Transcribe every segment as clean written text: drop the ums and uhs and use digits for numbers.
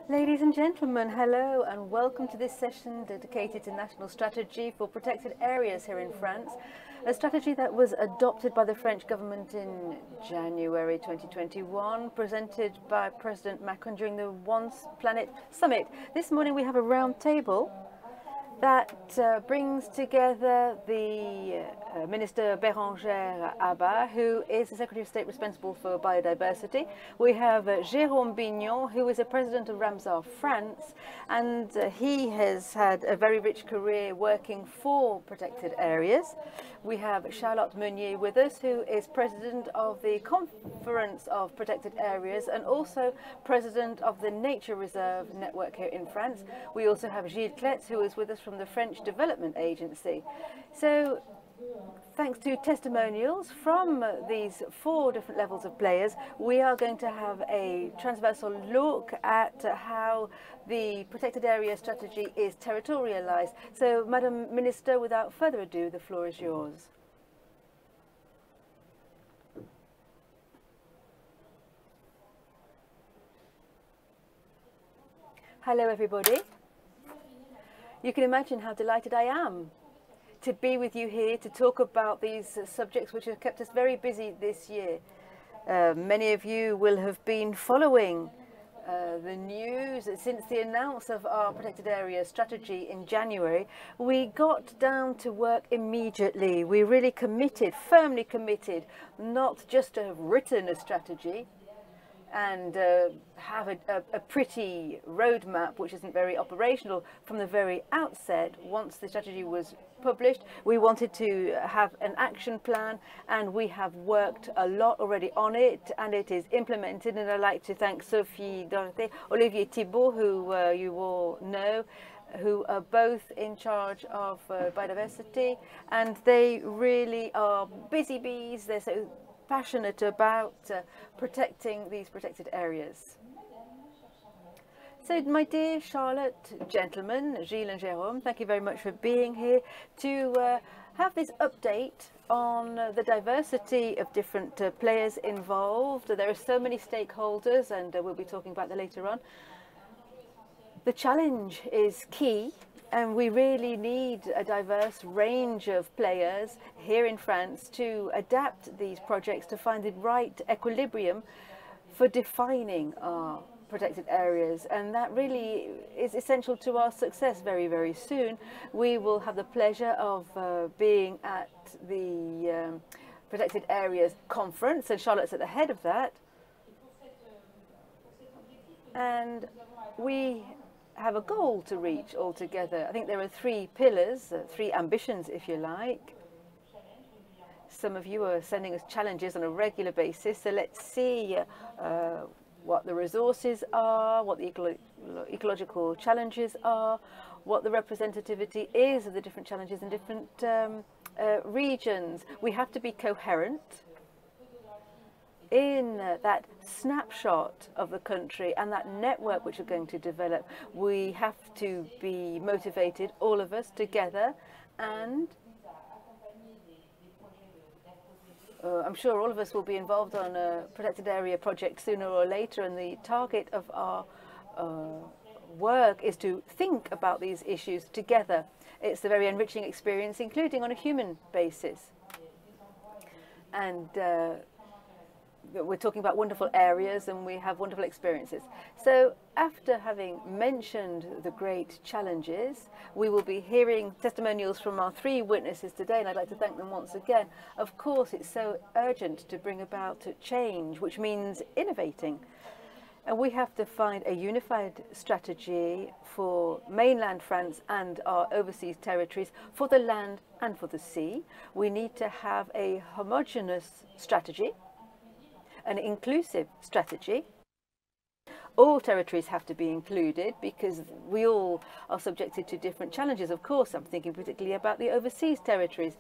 Ladies and gentlemen, hello and welcome to this session dedicated to national strategy for protected areas here in France, a strategy that was adopted by the French government in January 2021, presented by President Macron during the One Planet Summit. This morning we have a round table that brings together the Minister Bérangère Abba, who is the Secretary of State responsible for biodiversity. We have Jérôme Bignon, who is the President of Ramsar France, and he has had a very rich career working for protected areas. We have Charlotte Meunier with us, who is President of the Conference of Protected Areas and also President of the Nature Reserve Network here in France. We also have Gilles Cletz, who is with us from the French Development Agency. So, thanks to testimonials from these four different levels of players, we are going to have a transversal look at how the protected area strategy is territorialized. So, Madam Minister, without further ado, the floor is yours. Hello, everybody. You can imagine how delighted I am to be with you here to talk about these subjects which have kept us very busy this year. Many of you will have been following the news since the announcement of our protected area strategy in January. We got down to work immediately. We really committed, firmly committed, not just to have written a strategy and have a pretty roadmap which isn't very operational from the very outset. Once the strategy was published, we wanted to have an action plan, and we have worked a lot already on it, and it is implemented. And I'd like to thank Sophie Dorothée, Olivier Thibault, who you all know, who are both in charge of biodiversity, and they really are busy bees. They're so passionate about protecting these protected areas. So, my dear Charlotte, gentlemen, Gilles and Jérôme, thank you very much for being here to have this update on the diversity of different players involved. There are so many stakeholders, and we'll be talking about that later on. The challenge is key, and we really need a diverse range of players here in France to adapt these projects to find the right equilibrium for defining our protected areas, and that really is essential to our success. Very, very soon we will have the pleasure of being at the Protected Areas Conference, and Charlotte's at the head of that, and we have a goal to reach altogether. I think there are three pillars, three ambitions, if you like. Some of you are sending us challenges on a regular basis, so let's see what the resources are, what the ecological challenges are, what the representativity is of the different challenges in different regions. We have to be coherent in that snapshot of the country and that network which we're going to develop. We have to be motivated, all of us together, and I'm sure all of us will be involved on a protected area project sooner or later, and the target of our work is to think about these issues together. It's a very enriching experience, including on a human basis. And we're talking about wonderful areas, and we have wonderful experiences. So after having mentioned the great challenges, we will be hearing testimonials from our three witnesses today, and I'd like to thank them once again. Of course, it's so urgent to bring about change, which means innovating. And we have to find a unified strategy for mainland France and our overseas territories, for the land and for the sea. We need to have a homogeneous strategy, an inclusive strategy. All territories have to be included because we all are subjected to different challenges. Of course, I'm thinking particularly about the overseas territories.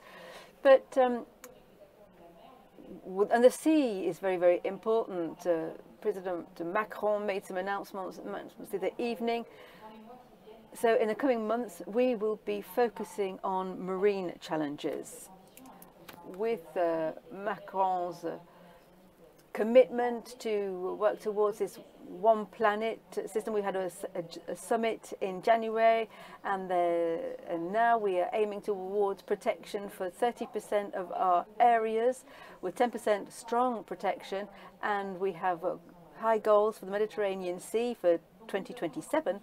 But and the sea is very, very important. President Macron made some announcements the other evening. So in the coming months, we will be focusing on marine challenges. With Macron's commitment to work towards this one planet system. We had a summit in January, and now we are aiming towards protection for 30% of our areas, with 10% strong protection, and we have high goals for the Mediterranean Sea for 2027.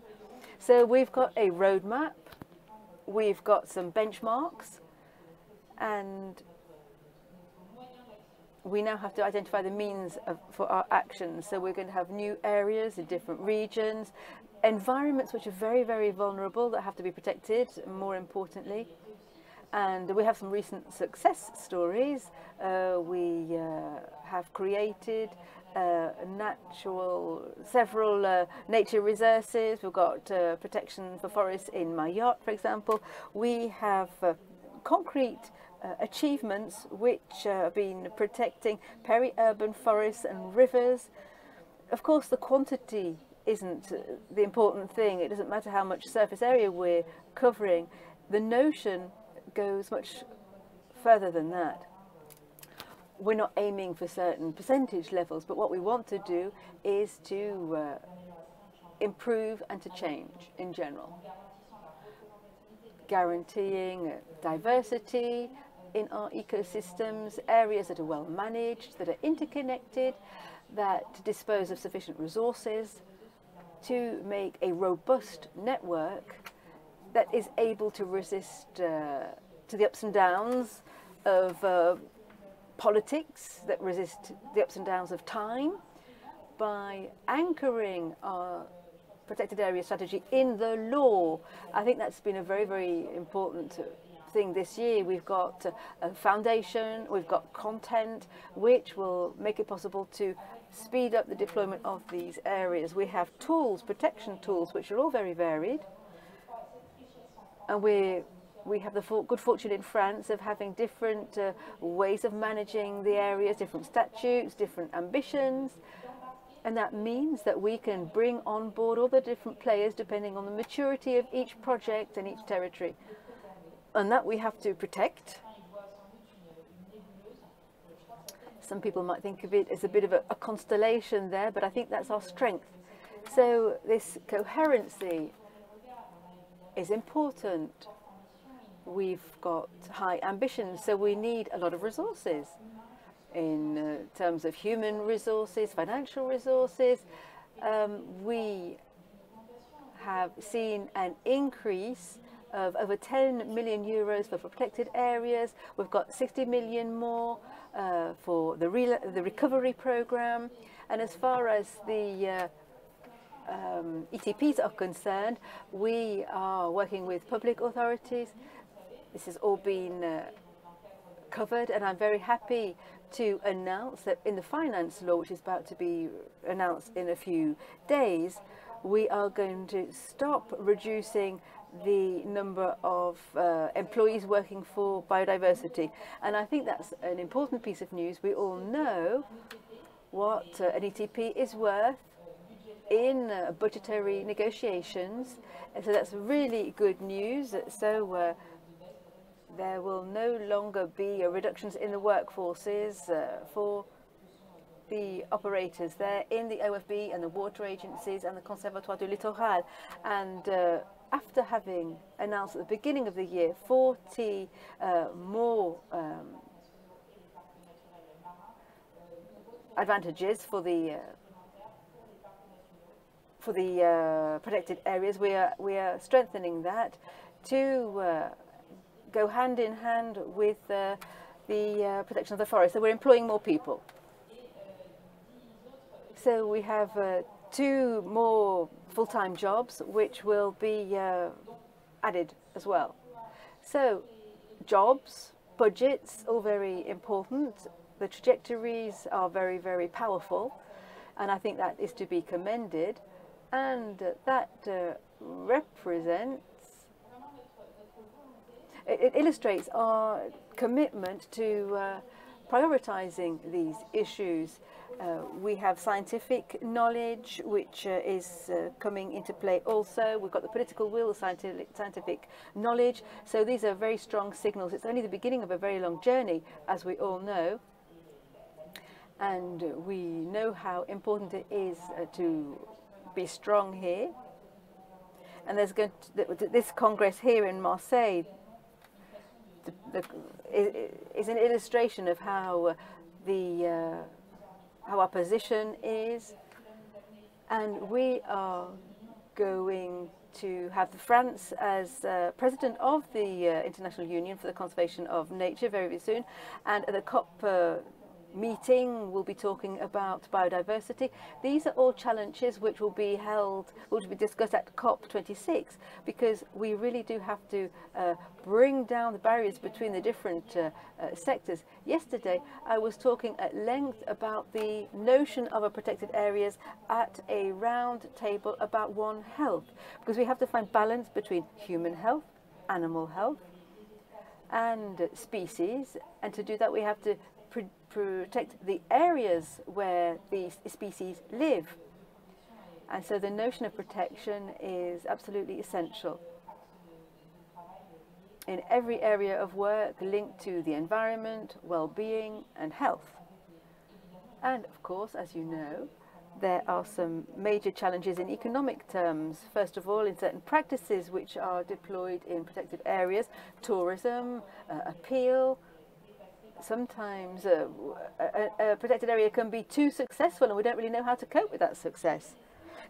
So we've got a roadmap, we've got some benchmarks, and we now have to identify the means for our actions. So we're going to have new areas in different regions, environments which are very, very vulnerable that have to be protected, more importantly. And we have some recent success stories. We have created several nature resources. We've got protection for forests in Mayotte, for example. We have concrete achievements which have been protecting peri-urban forests and rivers. Of course, the quantity isn't the important thing. It doesn't matter how much surface area we're covering. The notion goes much further than that. We're not aiming for certain percentage levels, but what we want to do is to improve and to change in general, guaranteeing diversity in our ecosystems, areas that are well managed, that are interconnected, that dispose of sufficient resources to make a robust network that is able to resist to the ups and downs of politics, that resist the ups and downs of time, by anchoring our protected area strategy in the law. I think that's been a very, very important thing this year. We've got a foundation, we've got content, which will make it possible to speed up the deployment of these areas. We have tools, protection tools, which are all very varied. And we have the good fortune in France of having different ways of managing the areas, different statutes, different ambitions. And that means that we can bring on board all the different players depending on the maturity of each project and each territory. And that we have to protect. Some people might think of it as a bit of a constellation there, but I think that's our strength. So this coherency is important. We've got high ambitions, so we need a lot of resources in terms of human resources, financial resources. We have seen an increase of over 10 million euros for protected areas. We've got 60 million more for the recovery program. And as far as the ETPs are concerned, we are working with public authorities. This has all been covered, and I'm very happy to announce that in the finance law, which is about to be announced in a few days, we are going to stop reducing the number of employees working for biodiversity. And I think that's an important piece of news. We all know what an ETP is worth in budgetary negotiations, and so that's really good news. So there will no longer be reductions in the workforces for the operators there in the OFB and the water agencies and the Conservatoire du Littoral. And after having announced at the beginning of the year 40 more advantages for the protected areas, we are strengthening that to go hand in hand with the protection of the forest. So we're employing more people. So we have 2 more full-time jobs which will be added as well. So jobs, budgets, all very important. The trajectories are very, very powerful, and I think that is to be commended. And that represents, it illustrates our commitment to prioritizing these issues. We have scientific knowledge which is coming into play also. We've got the political will, scientific knowledge. So these are very strong signals. It's only the beginning of a very long journey, as we all know. And we know how important it is to be strong here. And there's going to, this Congress here in Marseille is an illustration of how how our position is. And we are going to have France as president of the International Union for the Conservation of Nature very, very soon. And at the COP meeting, we'll be talking about biodiversity. These are all challenges which will be discussed at COP26, because we really do have to bring down the barriers between the different sectors. Yesterday, I was talking at length about the notion of a protected areas at a round table about One Health, because we have to find balance between human health, animal health, and species. And to do that, we have to protect the areas where these species live. And so the notion of protection is absolutely essential in every area of work linked to the environment, well-being and health. And of course, as you know, there are some major challenges in economic terms. First of all, in certain practices which are deployed in protected areas, tourism, appeal. Sometimes a protected area can be too successful and we don't really know how to cope with that success.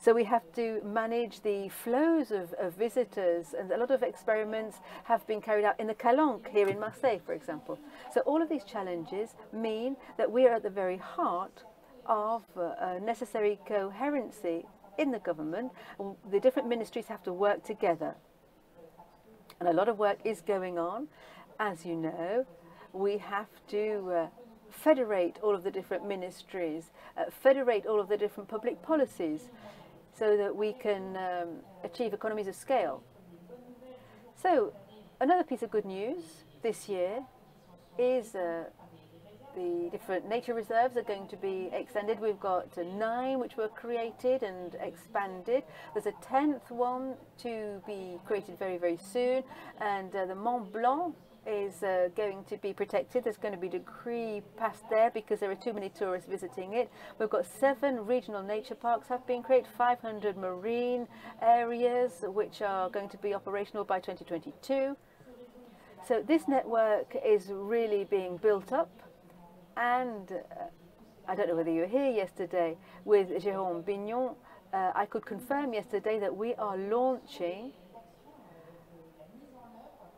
So we have to manage the flows of visitors, and a lot of experiments have been carried out in the Calanque here in Marseille, for example. So all of these challenges mean that we are at the very heart of necessary coherency in the government. The different ministries have to work together. And a lot of work is going on, as you know. We have to federate all of the different ministries, federate all of the different public policies, so that we can achieve economies of scale. So another piece of good news this year is the different nature reserves are going to be extended. We've got 9 which were created and expanded. There's a 10th one to be created very, very soon, and the Mont Blanc is going to be protected. There's going to be a decree passed there because there are too many tourists visiting it. We've got 7 regional nature parks have been created, 500 marine areas which are going to be operational by 2022. So this network is really being built up, and I don't know whether you were here yesterday with Jérôme Bignon. I could confirm yesterday that we are launching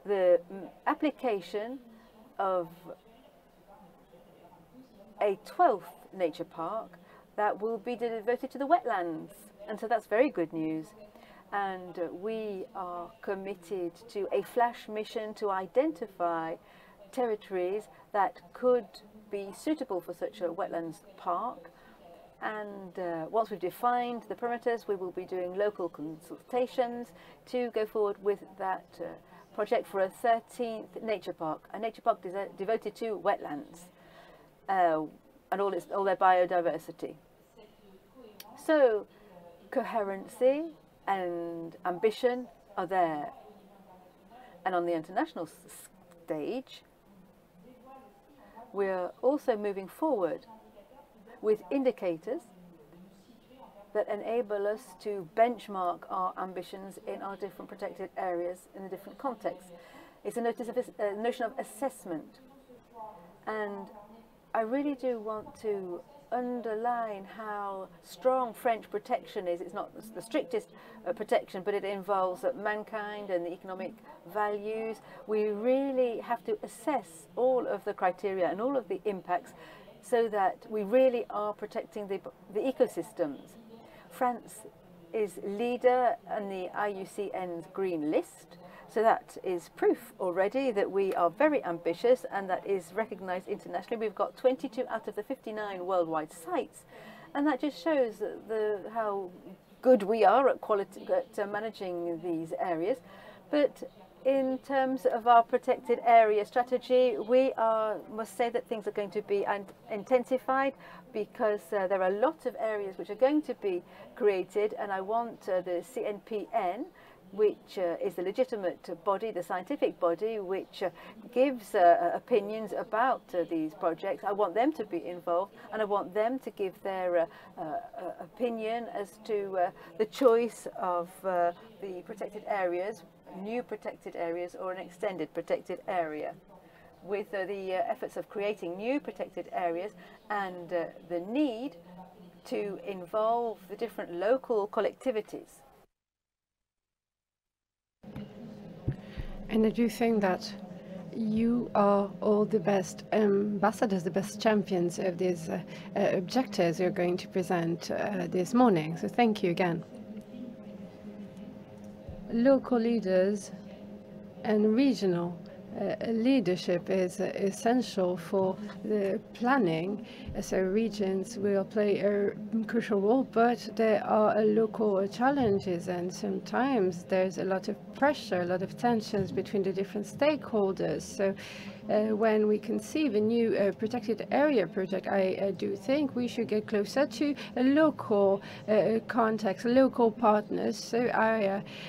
the application of a 12th nature park that will be devoted to the wetlands. And so that's very good news. And we are committed to a flash mission to identify territories that could be suitable for such a wetlands park. And once we've defined the parameters, we will be doing local consultations to go forward with that project for a 13th nature park, a nature park devoted to wetlands and all their biodiversity. So coherency and ambition are there. And on the international stage, we're also moving forward with indicators that enable us to benchmark our ambitions in our different protected areas in a different context. It's a notion of assessment. And I really do want to underline how strong French protection is. It's not the strictest protection, but it involves mankind and the economic values. We really have to assess all of the criteria and all of the impacts so that we really are protecting the ecosystems. France is leader on the IUCN's green list, so that is proof already that we are very ambitious, and that is recognized internationally. We've got 22 out of the 59 worldwide sites, and that just shows how good we are at managing these areas. But in terms of our protected area strategy, we must say that things are going to be intensified, because there are a lot of areas which are going to be created, and I want the CNPN which is the legitimate body, the scientific body, which gives opinions about these projects. I want them to be involved, and I want them to give their opinion as to the choice of the protected areas, new protected areas or an extended protected area. With the efforts of creating new protected areas and the need to involve the different local collectivities. And I do think that you are all the best ambassadors, the best champions of these objectives you're going to present this morning. So thank you again. Local leaders and regional leadership is essential for the planning. So regions will play a crucial role, but there are local challenges, and sometimes there's a lot of pressure, a lot of tensions between the different stakeholders. So when we conceive a new protected area project, I do think we should get closer to a local context, local partners. So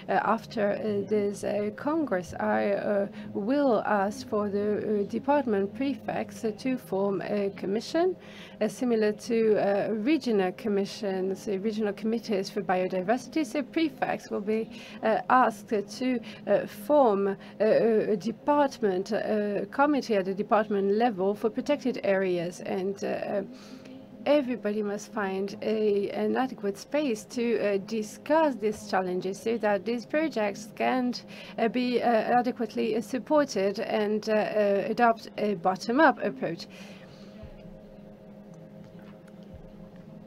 after this Congress, I will ask for the department prefects to form a commission similar to regional commissions, regional committees for biodiversity. So prefects will be asked to form a department committee at the department level for protected areas, and everybody must find an adequate space to discuss these challenges so that these projects can be adequately supported and adopt a bottom-up approach.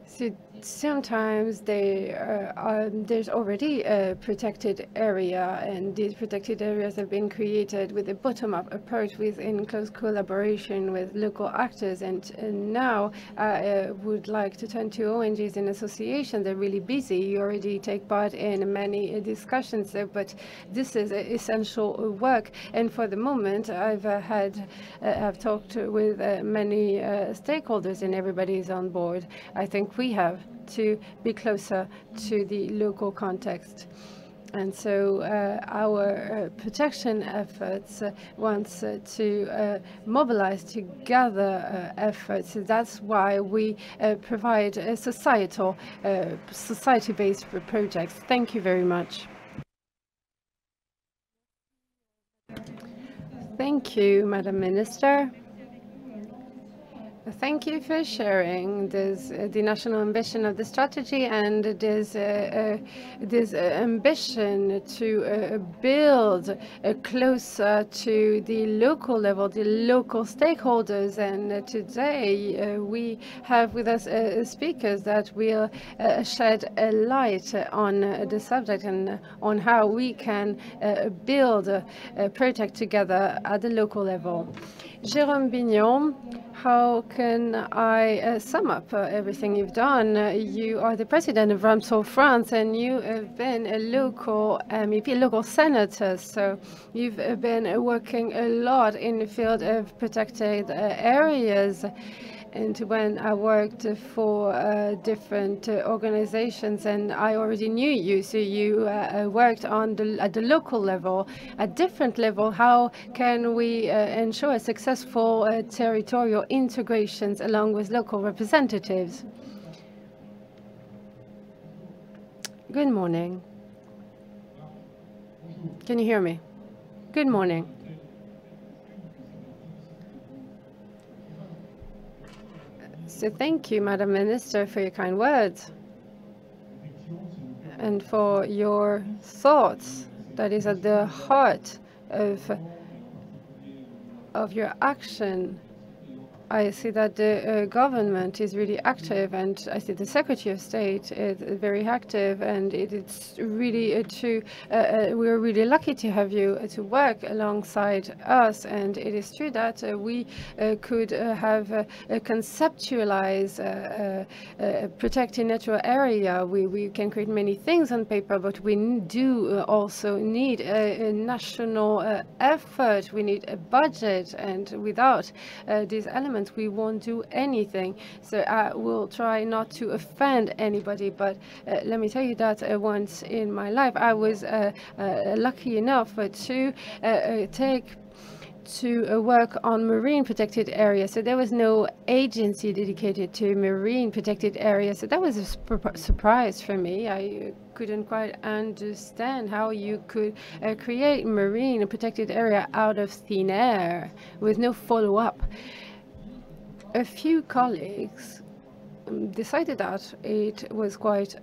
So sometimes there's already a protected area, and these protected areas have been created with a bottom-up approach in close collaboration with local actors. And now I would like to turn to ONGs and associations. They're really busy. You already take part in many discussions, but this is essential work. And for the moment, I've talked with many stakeholders, and everybody is on board. I think we have to be closer to the local context. And so our protection efforts wants to mobilize together efforts. That's why we provide society-based projects. Thank you very much. Thank you, Madam Minister. Thank you for sharing the national ambition of the strategy and this ambition to build closer to the local level, the local stakeholders. And today we have with us speakers that will shed a light on the subject and on how we can build a project together at the local level. Jérôme Bignon, how can I sum up everything you've done? You are the president of Ramsor France, and you have been a local MEP, a local senator. So you've been working a lot in the field of protected areas. And when I worked for different organizations, and I already knew you, so you worked at the local level, at different level. How can we ensure successful territorial integrations along with local representatives? Good morning. Can you hear me? Good morning. So thank you, Madam Minister, for your kind words and for your thoughts that is at the heart of your action. I see that the government is really active, and I see the Secretary of State is very active, and it's really true. We're really lucky to have you to work alongside us, and it is true that we could have conceptualize a protected natural area. We can create many things on paper, but we do also need a national effort. We need a budget, and without these elements, France, we won't do anything. So I will try not to offend anybody, but let me tell you that once in my life I was lucky enough to work on marine protected areas. So there was no agency dedicated to marine protected areas. So that was a surprise for me. I couldn't quite understand how you could create marine protected area out of thin air with no follow-up. A few colleagues decided that it was quite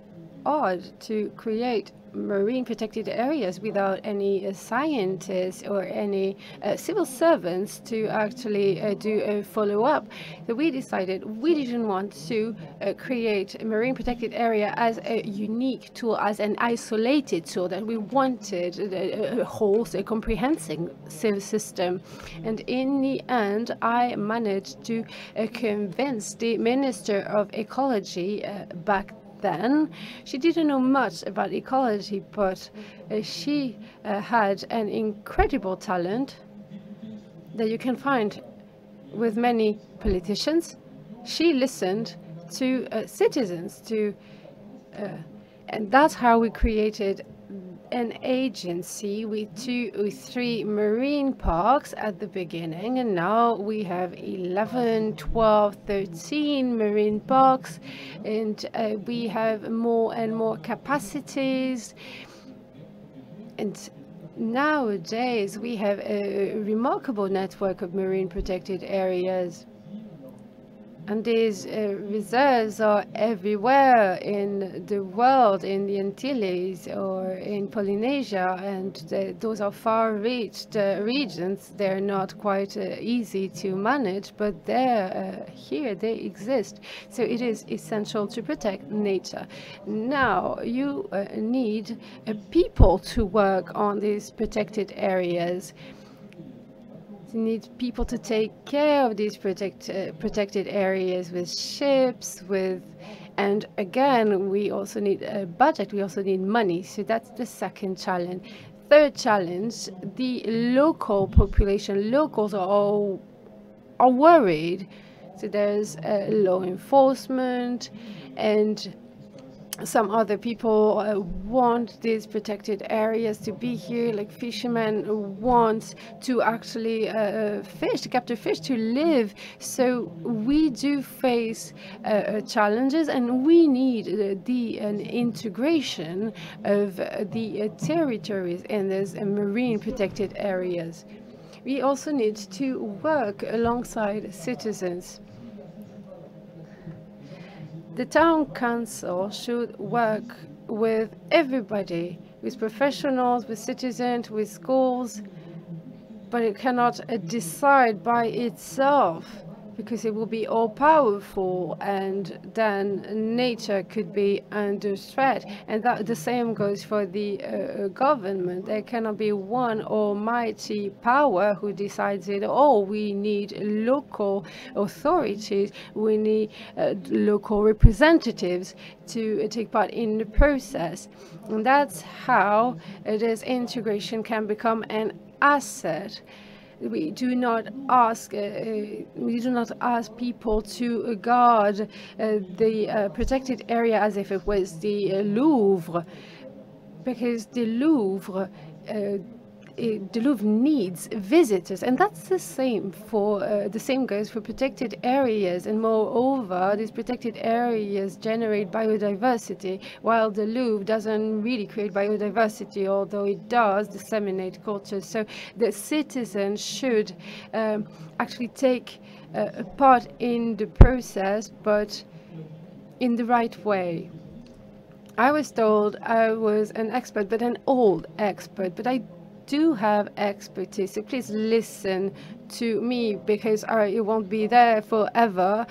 odd to create marine protected areas without any scientists or any civil servants to actually do a follow-up. So we decided we didn't want to create a marine protected area as a unique tool, as an isolated tool, that we wanted a whole, a comprehensive system. And in the end, I managed to convince the Minister of Ecology back then. She didn't know much about ecology, but she had an incredible talent that you can find with many politicians. She listened to citizens, and that's how we created an agency with 2 or 3 marine parks at the beginning, and now we have 11, 12, 13 marine parks, and we have more and more capacities. And nowadays we have a remarkable network of marine protected areas. And these reserves are everywhere in the world, in the Antilles or in Polynesia, and those are far-reached regions. They're not quite easy to manage, but they're here, they exist. So it is essential to protect nature. Now, you need people to work on these protected areas. You need people to take care of these protected areas with ships, and again, we also need a budget, we also need money. So that's the second challenge. Third challenge, the local population. Locals are worried. So there's law enforcement, and some other people want these protected areas to be here, like fishermen want to actually fish, to capture fish, to live. So we do face challenges, and we need an integration of the territories in these marine protected areas. We also need to work alongside citizens. The town council should work with everybody, with professionals, with citizens, with schools, but it cannot decide by itself, because it will be all powerful, and then nature could be under threat. And that the same goes for the government. There cannot be one almighty power who decides it all. We need local authorities, we need local representatives to take part in the process. And that's how this integration can become an asset. We do not ask people to guard the protected area as if it was the Louvre, because the Louvre needs visitors, and that's the same for the same goes for protected areas. And moreover, these protected areas generate biodiversity, while the Louvre doesn't really create biodiversity, although it does disseminate culture. So the citizens should actually take part in the process, but in the right way. I was told I was an expert, but an old expert, but I do have expertise, so please listen to me, because I won't be there forever.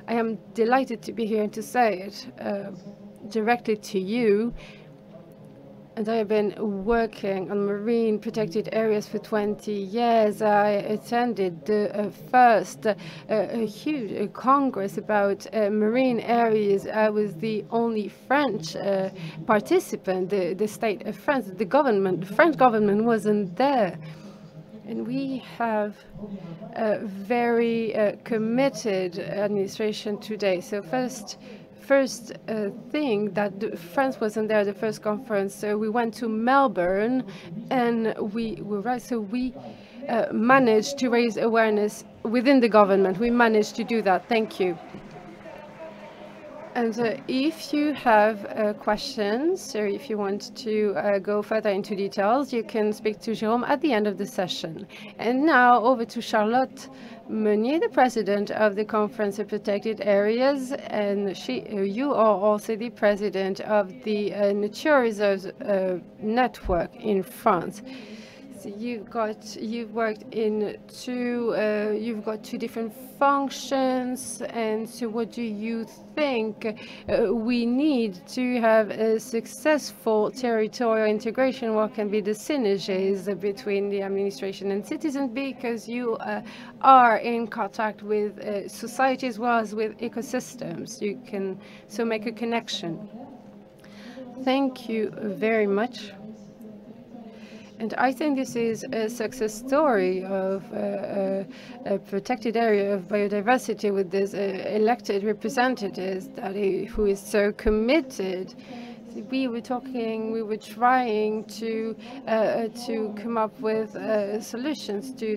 I am delighted to be here and to say it directly to you. And I have been working on marine protected areas for 20 years. I attended the first huge congress about marine areas. I was the only French participant. The state of France, the French government wasn't there. And we have a very committed administration today. So first thing that France wasn't there, the first conference. So we went to Melbourne, and we were right. So we managed to raise awareness within the government. We managed to do that. Thank you. And if you have questions, or if you want to go further into details, you can speak to Jérôme at the end of the session. And now over to Charlotte Meunier, the president of the Conference of Protected Areas, and you are also the president of the Nature Reserves Network in France. So you've got two different functions, and so what do you think we need to have a successful territorial integration? What can be the synergies between the administration and citizens, because you are in contact with society as well as with ecosystems? You can so make a connection. Thank you very much. And I think this is a success story of a protected area of biodiversity with this elected representatives who is so committed. We were trying to come up with solutions to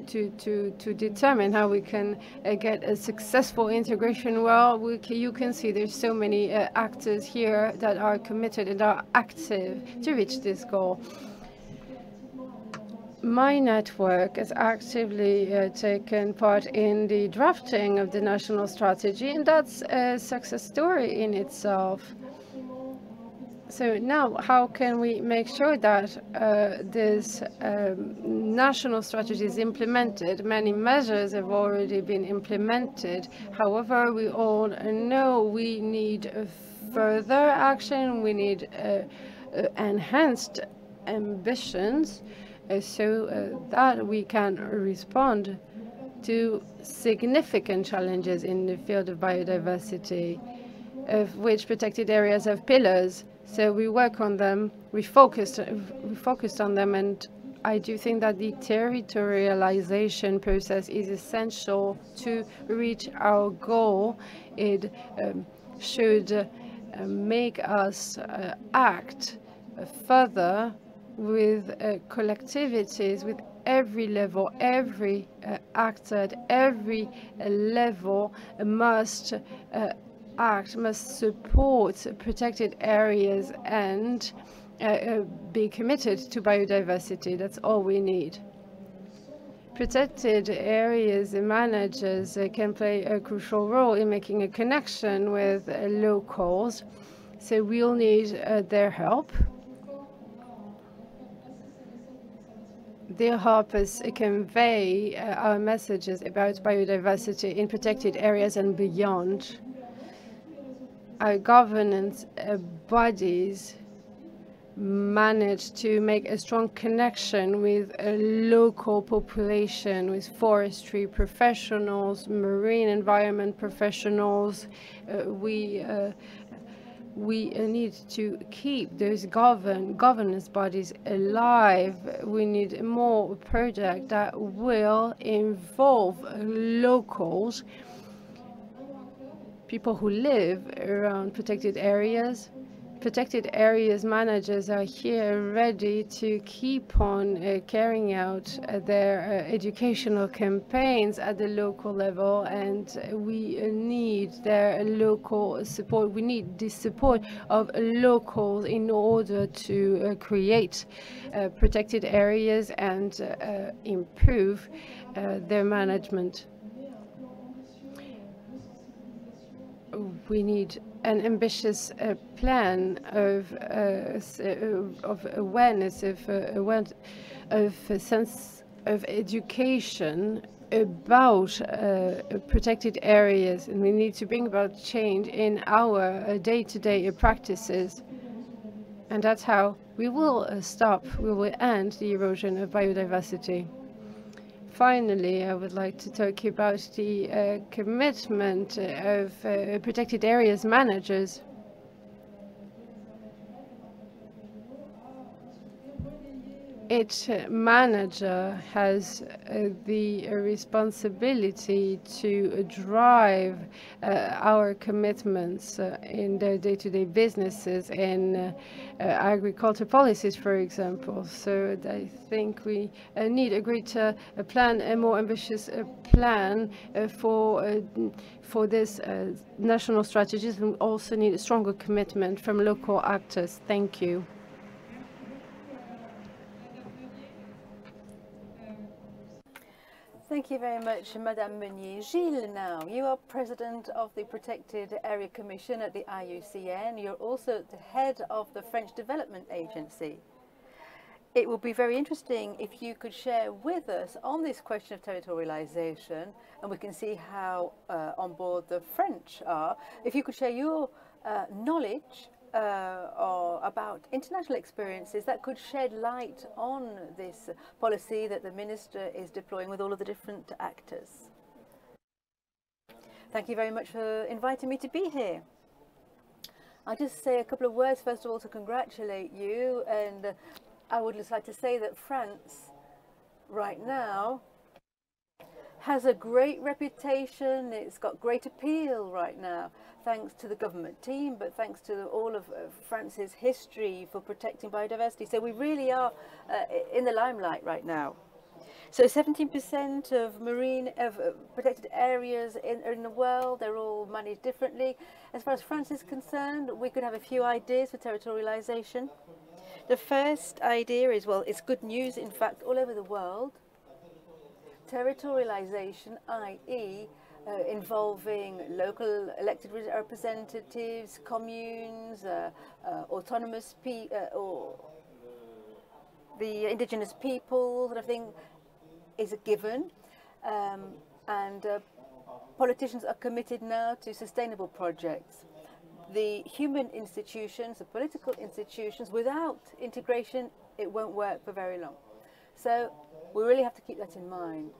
determine how we can get a successful integration. Well, you can see there's so many actors here that are committed and are active to reach this goal. My network has actively taken part in the drafting of the national strategy, and that's a success story in itself. So now, how can we make sure that this national strategy is implemented? Many measures have already been implemented. However, we all know we need further action. We need enhanced ambitions, so that we can respond to significant challenges in the field of biodiversity, of which protected areas have pillars. So we work on them, we focused on them, and I do think that the territorialization process is essential to reach our goal. It should make us act further with collectivities, with every level, every actor at every level must act, must support protected areas and be committed to biodiversity. That's all we need. Protected areas managers can play a crucial role in making a connection with locals, so we'll need their help. They'll help us convey our messages about biodiversity in protected areas and beyond. Our governance bodies manage to make a strong connection with a local population, with forestry professionals, marine environment professionals. We need to keep those governance bodies alive. We need more projects that will involve locals, people who live around protected areas. Protected areas managers are here ready to keep on carrying out their educational campaigns at the local level, and we need their local support. We need the support of locals in order to create protected areas and improve their management. We need an ambitious plan of awareness, of sense of education about protected areas, and we need to bring about change in our day-to-day practices, and that's how we will end the erosion of biodiversity. Finally, I would like to talk about the commitment of protected areas managers. each manager has the responsibility to drive our commitments in their day-to-day businesses and agriculture policies, for example. So I think we need a greater plan, a more ambitious plan for this national strategies, and we also need a stronger commitment from local actors. Thank you. Thank you very much, Madame Meunier. Gilles, now, you are president of the Protected Area Commission at the IUCN. You're also the head of the French Development Agency. It would be very interesting if you could share with us on this question of territorialization, and we can see how on board the French are, if you could share your knowledge or about international experiences that could shed light on this policy that the minister is deploying with all of the different actors. Thank you very much for inviting me to be here. I'll just say a couple of words, first of all, to congratulate you, and I would just like to say that France right now has a great reputation. It's got great appeal right now, thanks to the government team, but thanks to all of France's history for protecting biodiversity. So we really are in the limelight right now. So 17% of protected areas in the world, they're all managed differently. As far as France is concerned, we could have a few ideas for territorialization. The first idea is, well, it's good news, in fact, all over the world. Territorialization, i.e., involving local elected representatives, communes, autonomous or the indigenous people, sort of thing, is a given. And politicians are committed now to sustainable projects. The human institutions, the political institutions, without integration, it won't work for very long. So we really have to keep that in mind.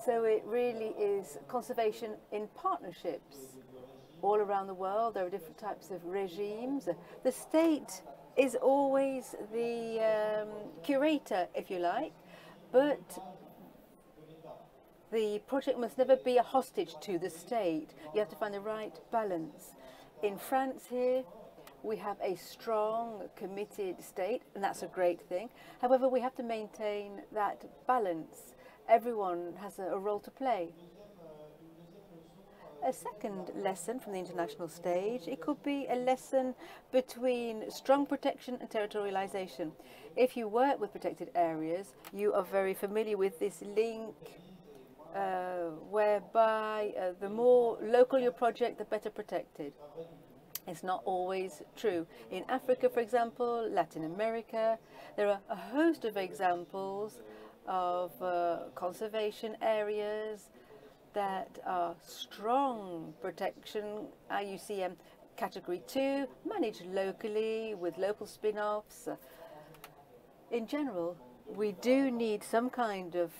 So it really is conservation in partnerships all around the world. There are different types of regimes. The state is always the curator, if you like, but the project must never be a hostage to the state. You have to find the right balance. In France here, we have a strong, committed state, and that's a great thing. However, we have to maintain that balance. Everyone has a role to play. A second lesson from the international stage, it could be a lesson between strong protection and territorialization. If you work with protected areas, you are very familiar with this link whereby the more local your project, the better protected. It's not always true. In Africa, for example, Latin America, there are a host of examples of conservation areas that are strong protection, IUCN Category 2, managed locally with local spin-offs. In general, we do need some kind of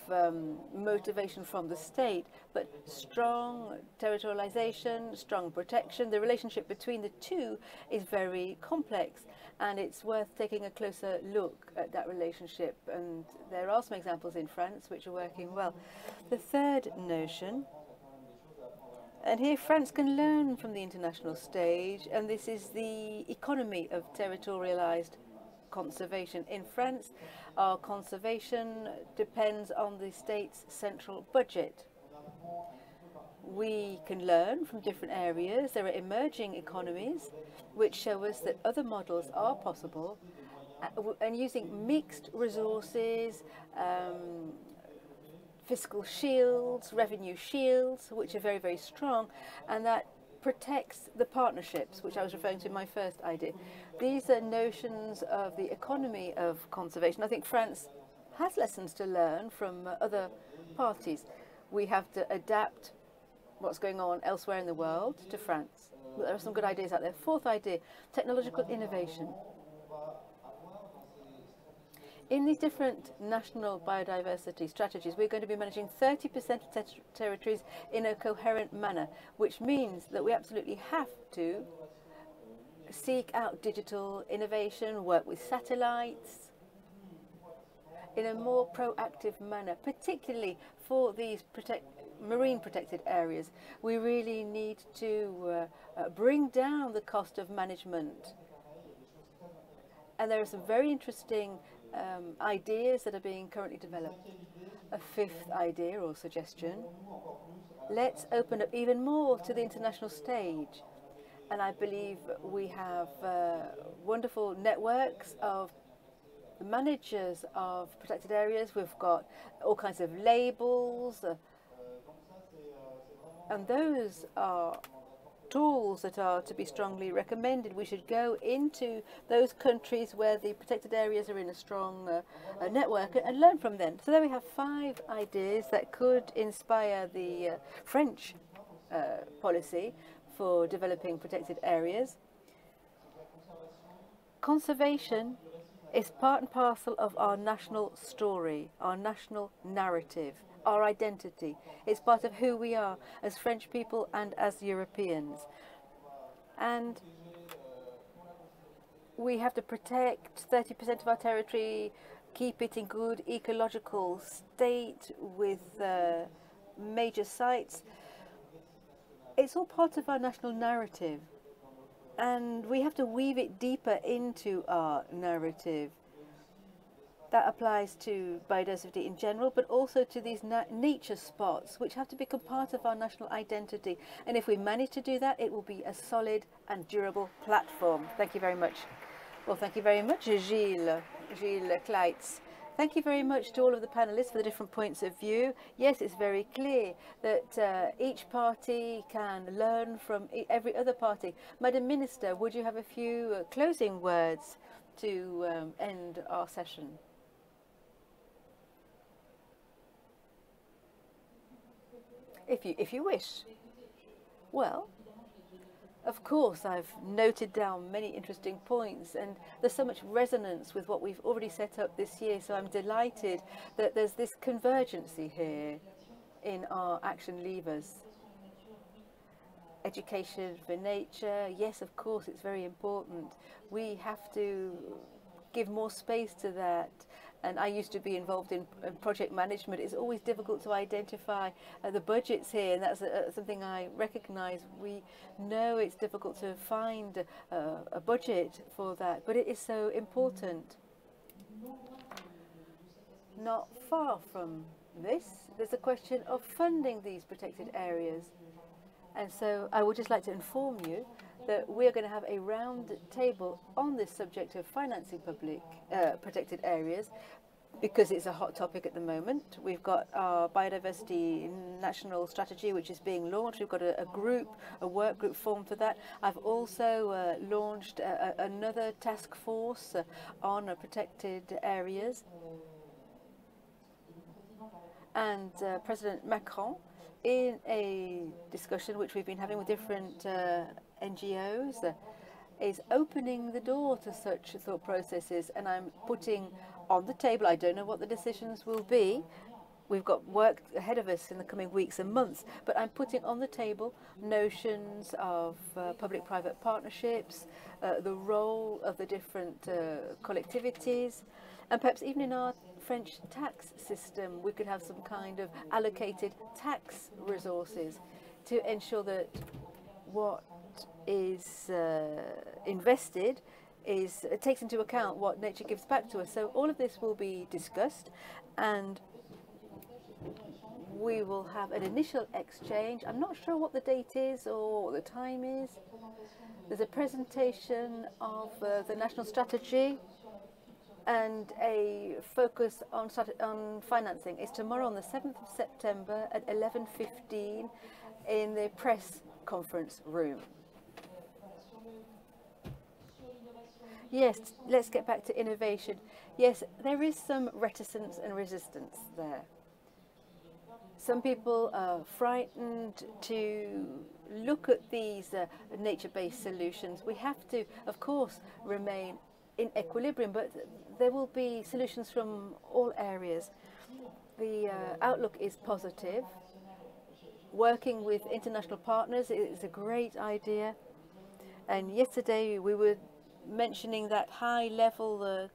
motivation from the state, but strong territorialization, strong protection, the relationship between the two is very complex, and it's worth taking a closer look at that relationship. And there are some examples in France which are working well. The third notion, and here France can learn from the international stage, and this is the economy of territorialized conservation. In France, our conservation depends on the state's central budget. We can learn from different areas. There are emerging economies which show us that other models are possible, and using mixed resources, fiscal shields, revenue shields, which are very, very strong, and that protects the partnerships, which I was referring to in my first idea. These are notions of the economy of conservation. I think France has lessons to learn from other parties. We have to adapt what's going on elsewhere in the world to France. There are some good ideas out there. Fourth idea, technological innovation. In these different national biodiversity strategies, we're going to be managing 30% of territories in a coherent manner, which means that we absolutely have to seek out digital innovation, work with satellites, in a more proactive manner, particularly for these marine protected areas. We really need to bring down the cost of management. And there are some very interesting ideas that are being currently developed. A fifth idea or suggestion: let's open up even more to the international stage. And I believe we have wonderful networks of managers of protected areas. We've got all kinds of labels, and those are tools that are to be strongly recommended. We should go into those countries where the protected areas are in a strong network and learn from them. So there we have 5 ideas that could inspire the French policy for developing protected areas. Conservation is part and parcel of our national story, our national narrative, our identity. It's part of who we are as French people and as Europeans. And we have to protect 30% of our territory, keep it in good ecological state with major sites. It's all part of our national narrative. And we have to weave it deeper into our narrative. That applies to biodiversity in general, but also to these nature spots, which have to become part of our national identity. And if we manage to do that, it will be a solid and durable platform. Thank you very much. Well, thank you very much, Gilles Kleitz. Thank you very much to all of the panelists for the different points of view. Yes, it's very clear that each party can learn from every other party. Madam Minister, would you have a few closing words to end our session? If you wish. Well, of course, I've noted down many interesting points, and there's so much resonance with what we've already set up this year, so I'm delighted that there's this convergency here in our action levers. Education for nature, yes, of course, it's very important. We have to give more space to that. And I used to be involved in project management. It's always difficult to identify the budgets here, and that's something I recognize. We know it's difficult to find a budget for that, but it is so important. Not far from this, there's a question of funding these protected areas. And so I would just like to inform you that we're going to have a round table on this subject of financing public protected areas, because it's a hot topic at the moment. We've got our biodiversity national strategy, which is being launched. We've got a work group formed for that. I've also launched another task force on protected areas. And President Macron, in a discussion which we've been having with different NGOs, is opening the door to such thought processes, and I'm putting on the table, I don't know what the decisions will be, we've got work ahead of us in the coming weeks and months, but I'm putting on the table notions of public-private partnerships, the role of the different collectivities, and perhaps even in our French tax system we could have some kind of allocated tax resources to ensure that what is invested takes into account what nature gives back to us. So all of this will be discussed, and we will have an initial exchange. I'm not sure what the date is or what the time is. There's a presentation of the national strategy and a focus on financing. It's tomorrow on the 7th of September at 11:15 in the press conference room. Yes, let's get back to innovation. Yes, there is some reticence and resistance there. Some people are frightened to look at these nature-based solutions. We have to, of course, remain in equilibrium, but there will be solutions from all areas. The outlook is positive. Working with international partners is a great idea. And yesterday we were mentioning that high-level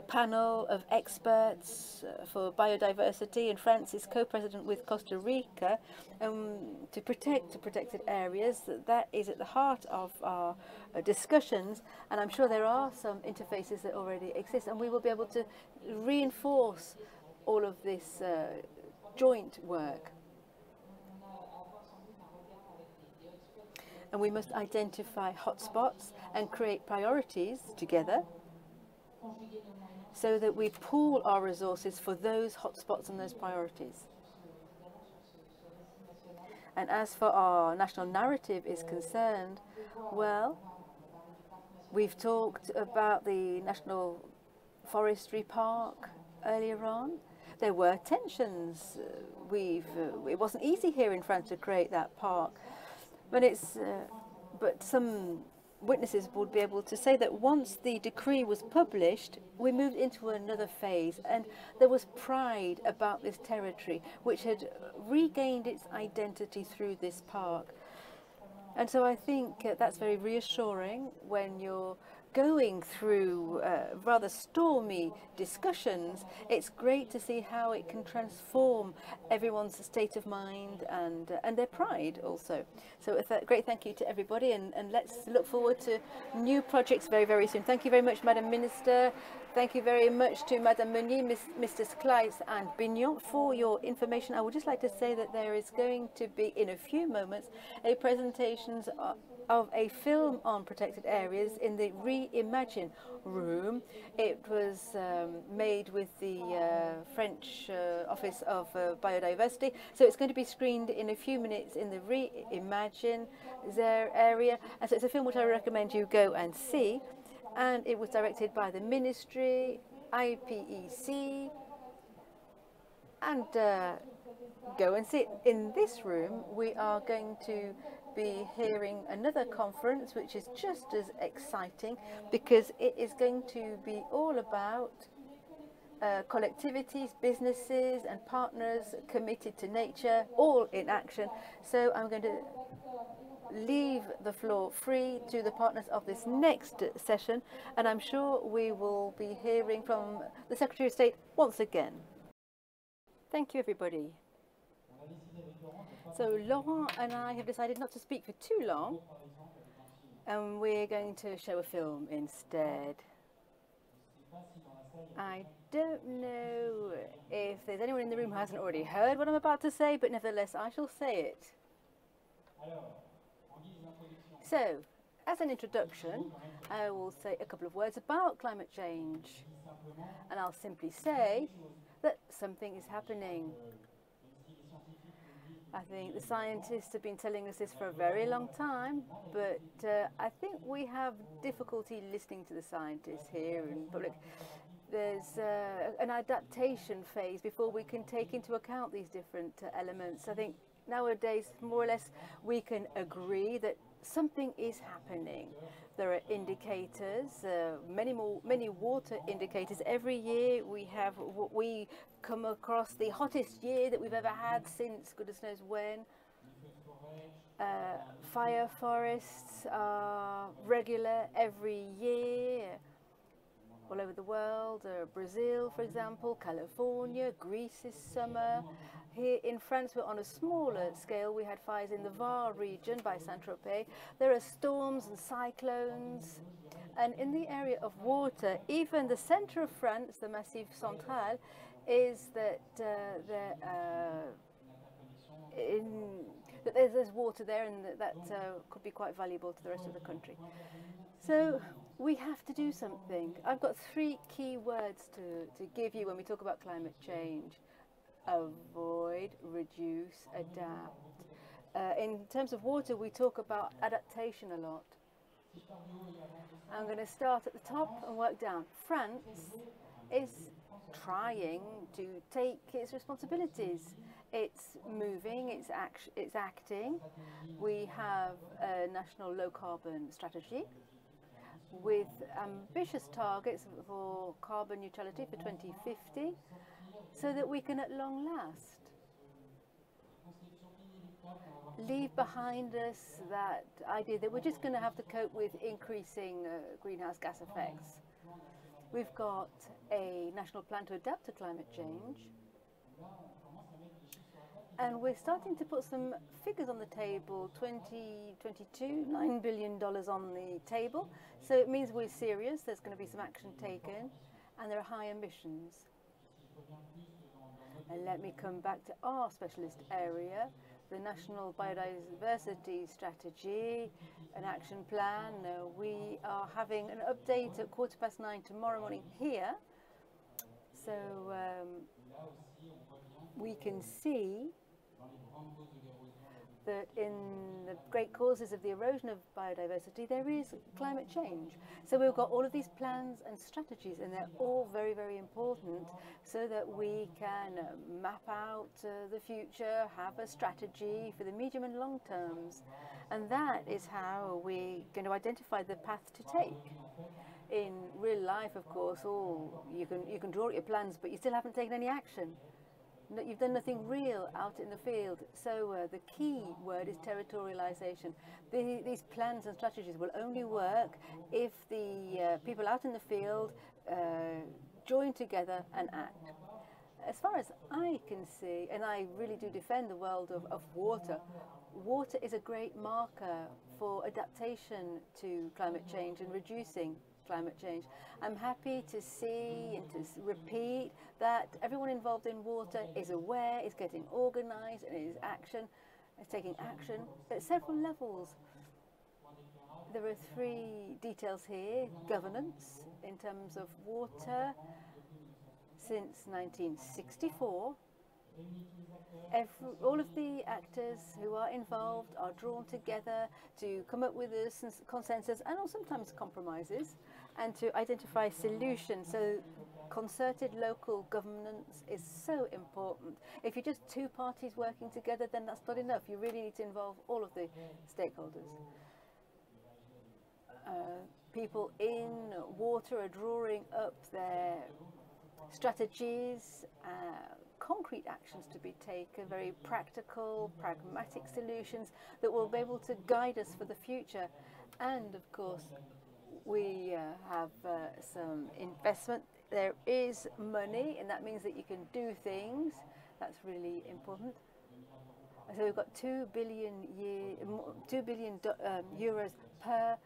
panel of experts for biodiversity, and France is co-president with Costa Rica to protect protected areas. That is at the heart of our discussions, and I'm sure there are some interfaces that already exist, and we will be able to reinforce all of this joint work. And we must identify hotspots and create priorities together so that we pool our resources for those hotspots and those priorities. And as for our national narrative is concerned, well, we've talked about the National Forestry Park earlier on. There were tensions. It wasn't easy here in France to create that park, but some witnesses would be able to say that once the decree was published, we moved into another phase, and there was pride about this territory, which had regained its identity through this park. And so I think that's very reassuring when you're going through rather stormy discussions. It's great to see how it can transform everyone's state of mind and their pride also. So a great thank you to everybody, and let's look forward to new projects very, very soon. Thank you very much, Madam Minister. Thank you very much to Madame Meunier, Mr. Skleis and Bignon for your information. I would just like to say that there is going to be, in a few moments, a presentation of a film on protected areas in the Reimagine room. It was made with the French Office of Biodiversity. So it's going to be screened in a few minutes in the Reimagine area. And so it's a film which I recommend you go and see. And it was directed by the Ministry, IPEC, and go and see it. In this room, we are going to be hearing another conference, which is just as exciting, because it is going to be all about collectivities, businesses, and partners committed to nature, all in action. So I'm going to leave the floor free to the partners of this next session, and I'm sure we will be hearing from the Secretary of State once again. Thank you, everybody. So Laurent and I have decided not to speak for too long, and we're going to show a film instead. I don't know if there's anyone in the room who hasn't already heard what I'm about to say, but nevertheless I shall say it. So, as an introduction, I will say a couple of words about climate change, and I'll simply say that something is happening. I think the scientists have been telling us this for a very long time, but I think we have difficulty listening to the scientists here in public. There's an adaptation phase before we can take into account these different elements. I think nowadays, more or less, we can agree that something is happening. There are indicators, many water indicators. Every year we come across the hottest year that we've ever had since goodness knows when. Fire forests are regular every year all over the world. Brazil, for example, California, Greece this summer. Here in France, we're on a smaller scale. We had fires in the Var region by Saint-Tropez. There are storms and cyclones. And in the area of water, even the center of France, the Massif Central, is that there's water there, and that could be quite valuable to the rest of the country. So we have to do something. I've got 3 key words to give you when we talk about climate change. Avoid, reduce, adapt. In terms of water, we talk about adaptation a lot. I'm going to start at the top and work down. France is trying to take its responsibilities. It's moving, it's acting. We have a national low-carbon strategy with ambitious targets for carbon neutrality for 2050, so that we can at long last leave behind us that idea that we're just going to have to cope with increasing greenhouse gas effects. We've got a national plan to adapt to climate change. And we're starting to put some figures on the table. 2022, $9 billion on the table. So it means we're serious. There's going to be some action taken. And there are high ambitions. And let me come back to our specialist area, the National Biodiversity Strategy, an action plan. We are having an update at 9:15 tomorrow morning here. So we can see that in the great causes of the erosion of biodiversity, there is climate change. So we've got all of these plans and strategies, and they're all very, very important so that we can map out the future, have a strategy for the medium and long terms. And that is how we're going to identify the path to take. In real life, of course, you can draw your plans, but you still haven't taken any action. You've done nothing real out in the field. So the key word is territorialization. These plans and strategies will only work if the people out in the field join together and act. As far as I can see, and I really do defend the world of water, water is a great marker for adaptation to climate change and reducing climate change. I'm happy to see and to repeat that everyone involved in water is aware, is getting organized, and is taking action at several levels. There are three details here. Governance in terms of water since 1964. All of the actors who are involved are drawn together to come up with a consensus and sometimes compromises and to identify solutions. So concerted local governance is so important. If you're just two parties working together, then that's not enough. You really need to involve all of the stakeholders. People in water are drawing up their strategies, concrete actions to be taken, very practical, pragmatic solutions that will be able to guide us for the future. And of course, we have some investment. There is money, and that means that you can do things. That's really important. So we've got €2 billion euros per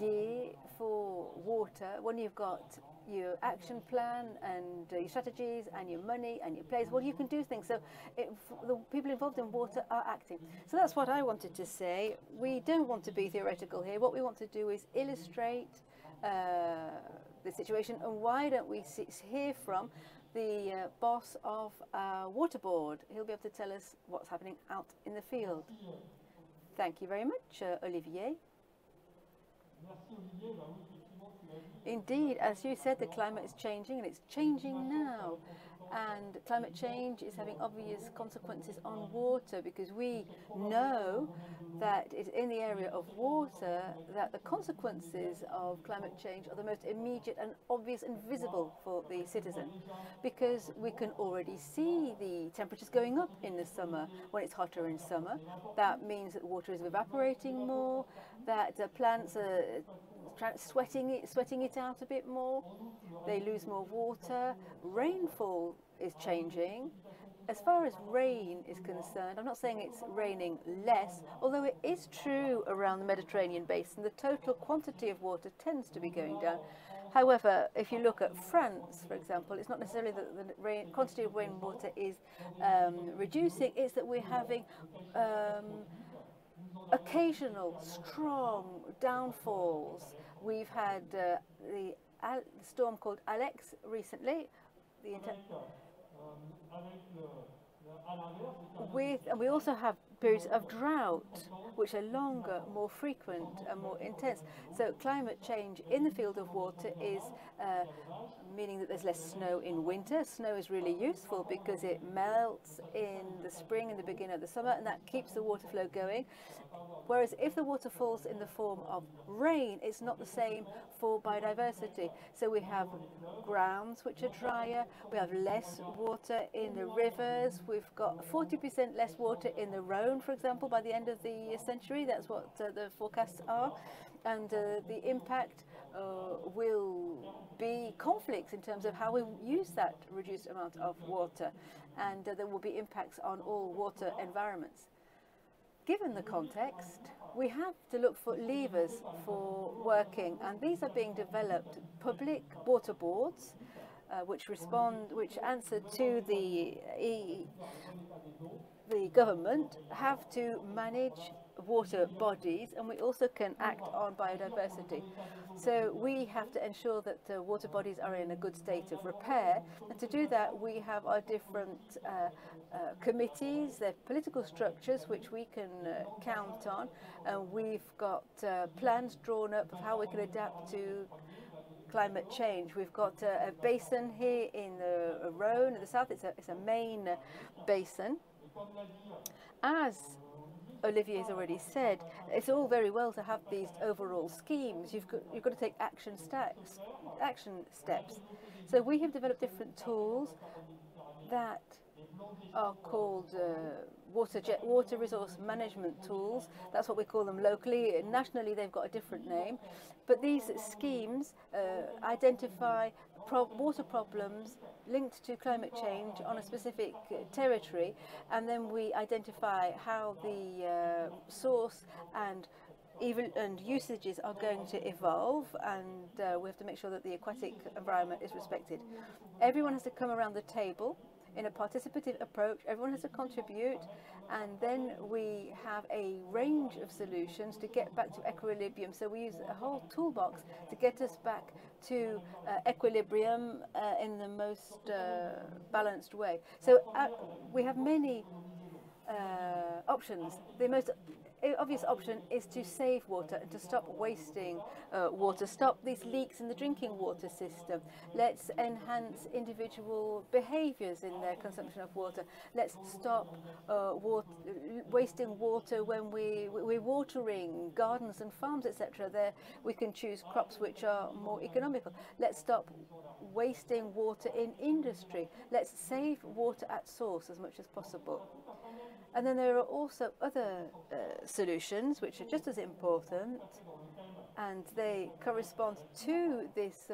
year for water. When you've got your action plan and your strategies and your money and your place, well, you can do things. So the people involved in water are acting. So that's what I wanted to say. We don't want to be theoretical here. What we want to do is illustrate the situation. And why don't we hear from the boss of our water board? He'll be able to tell us what's happening out in the field. Thank you very much, Olivier. Indeed, as you said, the climate is changing, and it's changing now. And climate change is having obvious consequences on water, because we know that it's in the area of water that the consequences of climate change are the most immediate and obvious and visible for the citizen. Because we can already see the temperatures going up in the summer. When it's hotter in summer, that means that water is evaporating more, that the plants are sweating it out a bit more, they lose more water, rainfall is changing. As far as rain is concerned, I'm not saying it's raining less, although it is true around the Mediterranean basin, the total quantity of water tends to be going down. However, if you look at France, for example, it's not necessarily that the quantity of rainwater is reducing, it's that we're having occasional strong downfalls. We've had the storm called Alex recently, and we also have periods of drought, which are longer, more frequent and more intense. So climate change in the field of water is meaning that there's less snow in winter. Snow is really useful because it melts in the spring and the beginning of the summer, and that keeps the water flow going. Whereas if the water falls in the form of rain, it's not the same for biodiversity. So we have grounds which are drier, we have less water in the rivers, we've got 40% less water in the Rhône, for example, by the end of the century. That's what the forecasts are. and the impact will be conflicts in terms of how we use that reduced amount of water, and there will be impacts on all water environments. Given the context, we have to look for levers for working, and these are being developed. Public water boards, which answer to the government, have to manage water bodies, and we also can act on biodiversity. So we have to ensure that the water bodies are in a good state of repair, and to do that we have our different committees, their political structures which we can count on, and we've got plans drawn up of how we can adapt to climate change. We've got a basin here in the Rhône in the south. It's a main basin. As Olivier has already said, it's all very well to have these overall schemes. You've got to take action steps. So we have developed different tools that are called water resource management tools. That's what we call them locally. Nationally, they've got a different name. But these schemes identify water problems linked to climate change on a specific territory, and then we identify how the source and usages are going to evolve, and we have to make sure that the aquatic environment is respected. Everyone has to come around the table in a participative approach. Everyone has to contribute, and then we have a range of solutions to get back to equilibrium. So we use a whole toolbox to get us back to equilibrium in the most balanced way. So we have many options. The most obvious option is to save water and to stop wasting water, stop these leaks in the drinking water system. Let's enhance individual behaviors in their consumption of water. Let's stop wasting water when we're watering gardens and farms, etc. There we can choose crops which are more economical. Let's stop wasting water in industry. Let's save water at source as much as possible. And then there are also other solutions which are just as important, and they correspond to this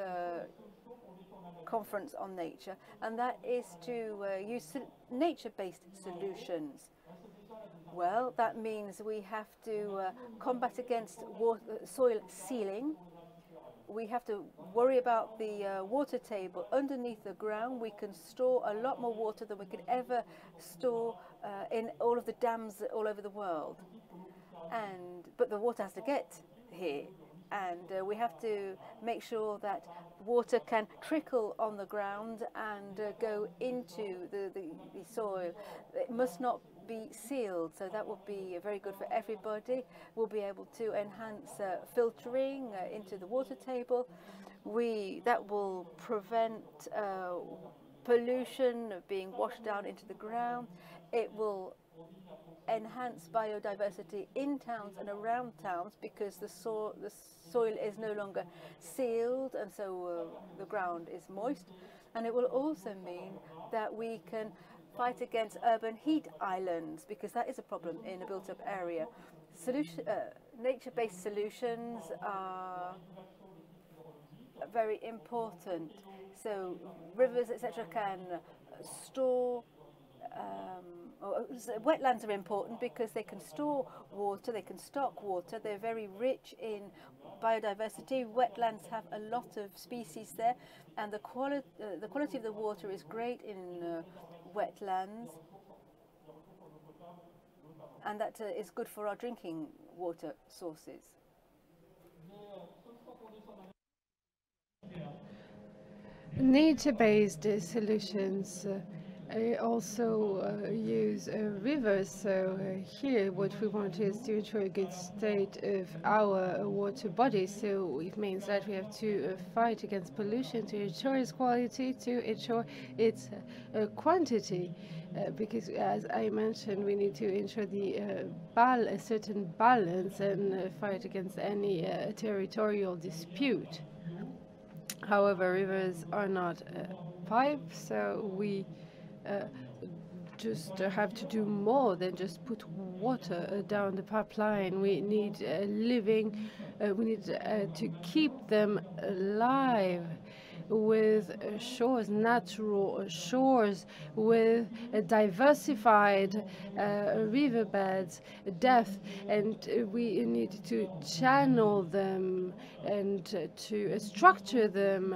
conference on nature, and that is to use nature-based solutions. Well, that means we have to combat against soil sealing. We have to worry about the water table underneath the ground. We can store a lot more water than we could ever store in all of the dams all over the world. But the water has to get here, and we have to make sure that water can trickle on the ground and go into the soil. It must not be sealed, so that will be very good for everybody. We'll be able to enhance filtering into the water table. That will prevent pollution being washed down into the ground. It will enhance biodiversity in towns and around towns, because the soil is no longer sealed, and so the ground is moist. And it will also mean that we can fight against urban heat islands, because that is a problem in a built-up area. Nature-based solutions are very important. So rivers, etc., can store. Wetlands are important because they can store water, they can stock water. They're very rich in biodiversity. Wetlands have a lot of species there, and the quality of the water is great in wetlands, and that is good for our drinking water sources. Nature-based solutions also use rivers. So here what we want is to ensure a good state of our water bodies. So it means that we have to fight against pollution, to ensure its quality, to ensure its quantity. Because, as I mentioned, we need to ensure a certain balance and fight against any territorial dispute. However, rivers are not pipes, so we just have to do more than just put water down the pipeline. We need living we need to keep them alive with shores, natural shores, with diversified riverbeds, depth, and we need to channel them and to structure them.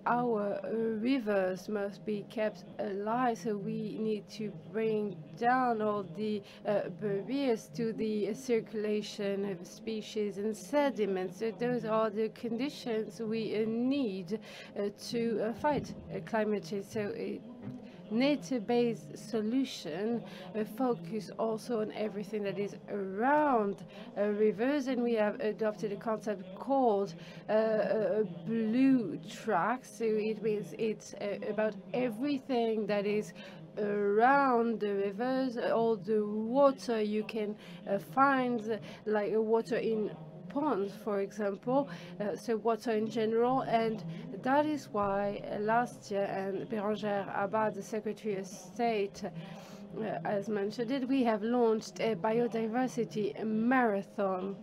Our rivers must be kept alive, so we need to bring down all the barriers to the circulation of species and sediments. So those are the conditions we need to fight climate change. So a nature-based solution focus also on everything that is around rivers, and we have adopted a concept called blue tracks. So it means it's about everything that is around the rivers, all the water you can find, like water in ponds, for example, so water in general. And that is why last year, and Bérangère Abad, the Secretary of State, as mentioned it, we have launched a Biodiversity Marathon.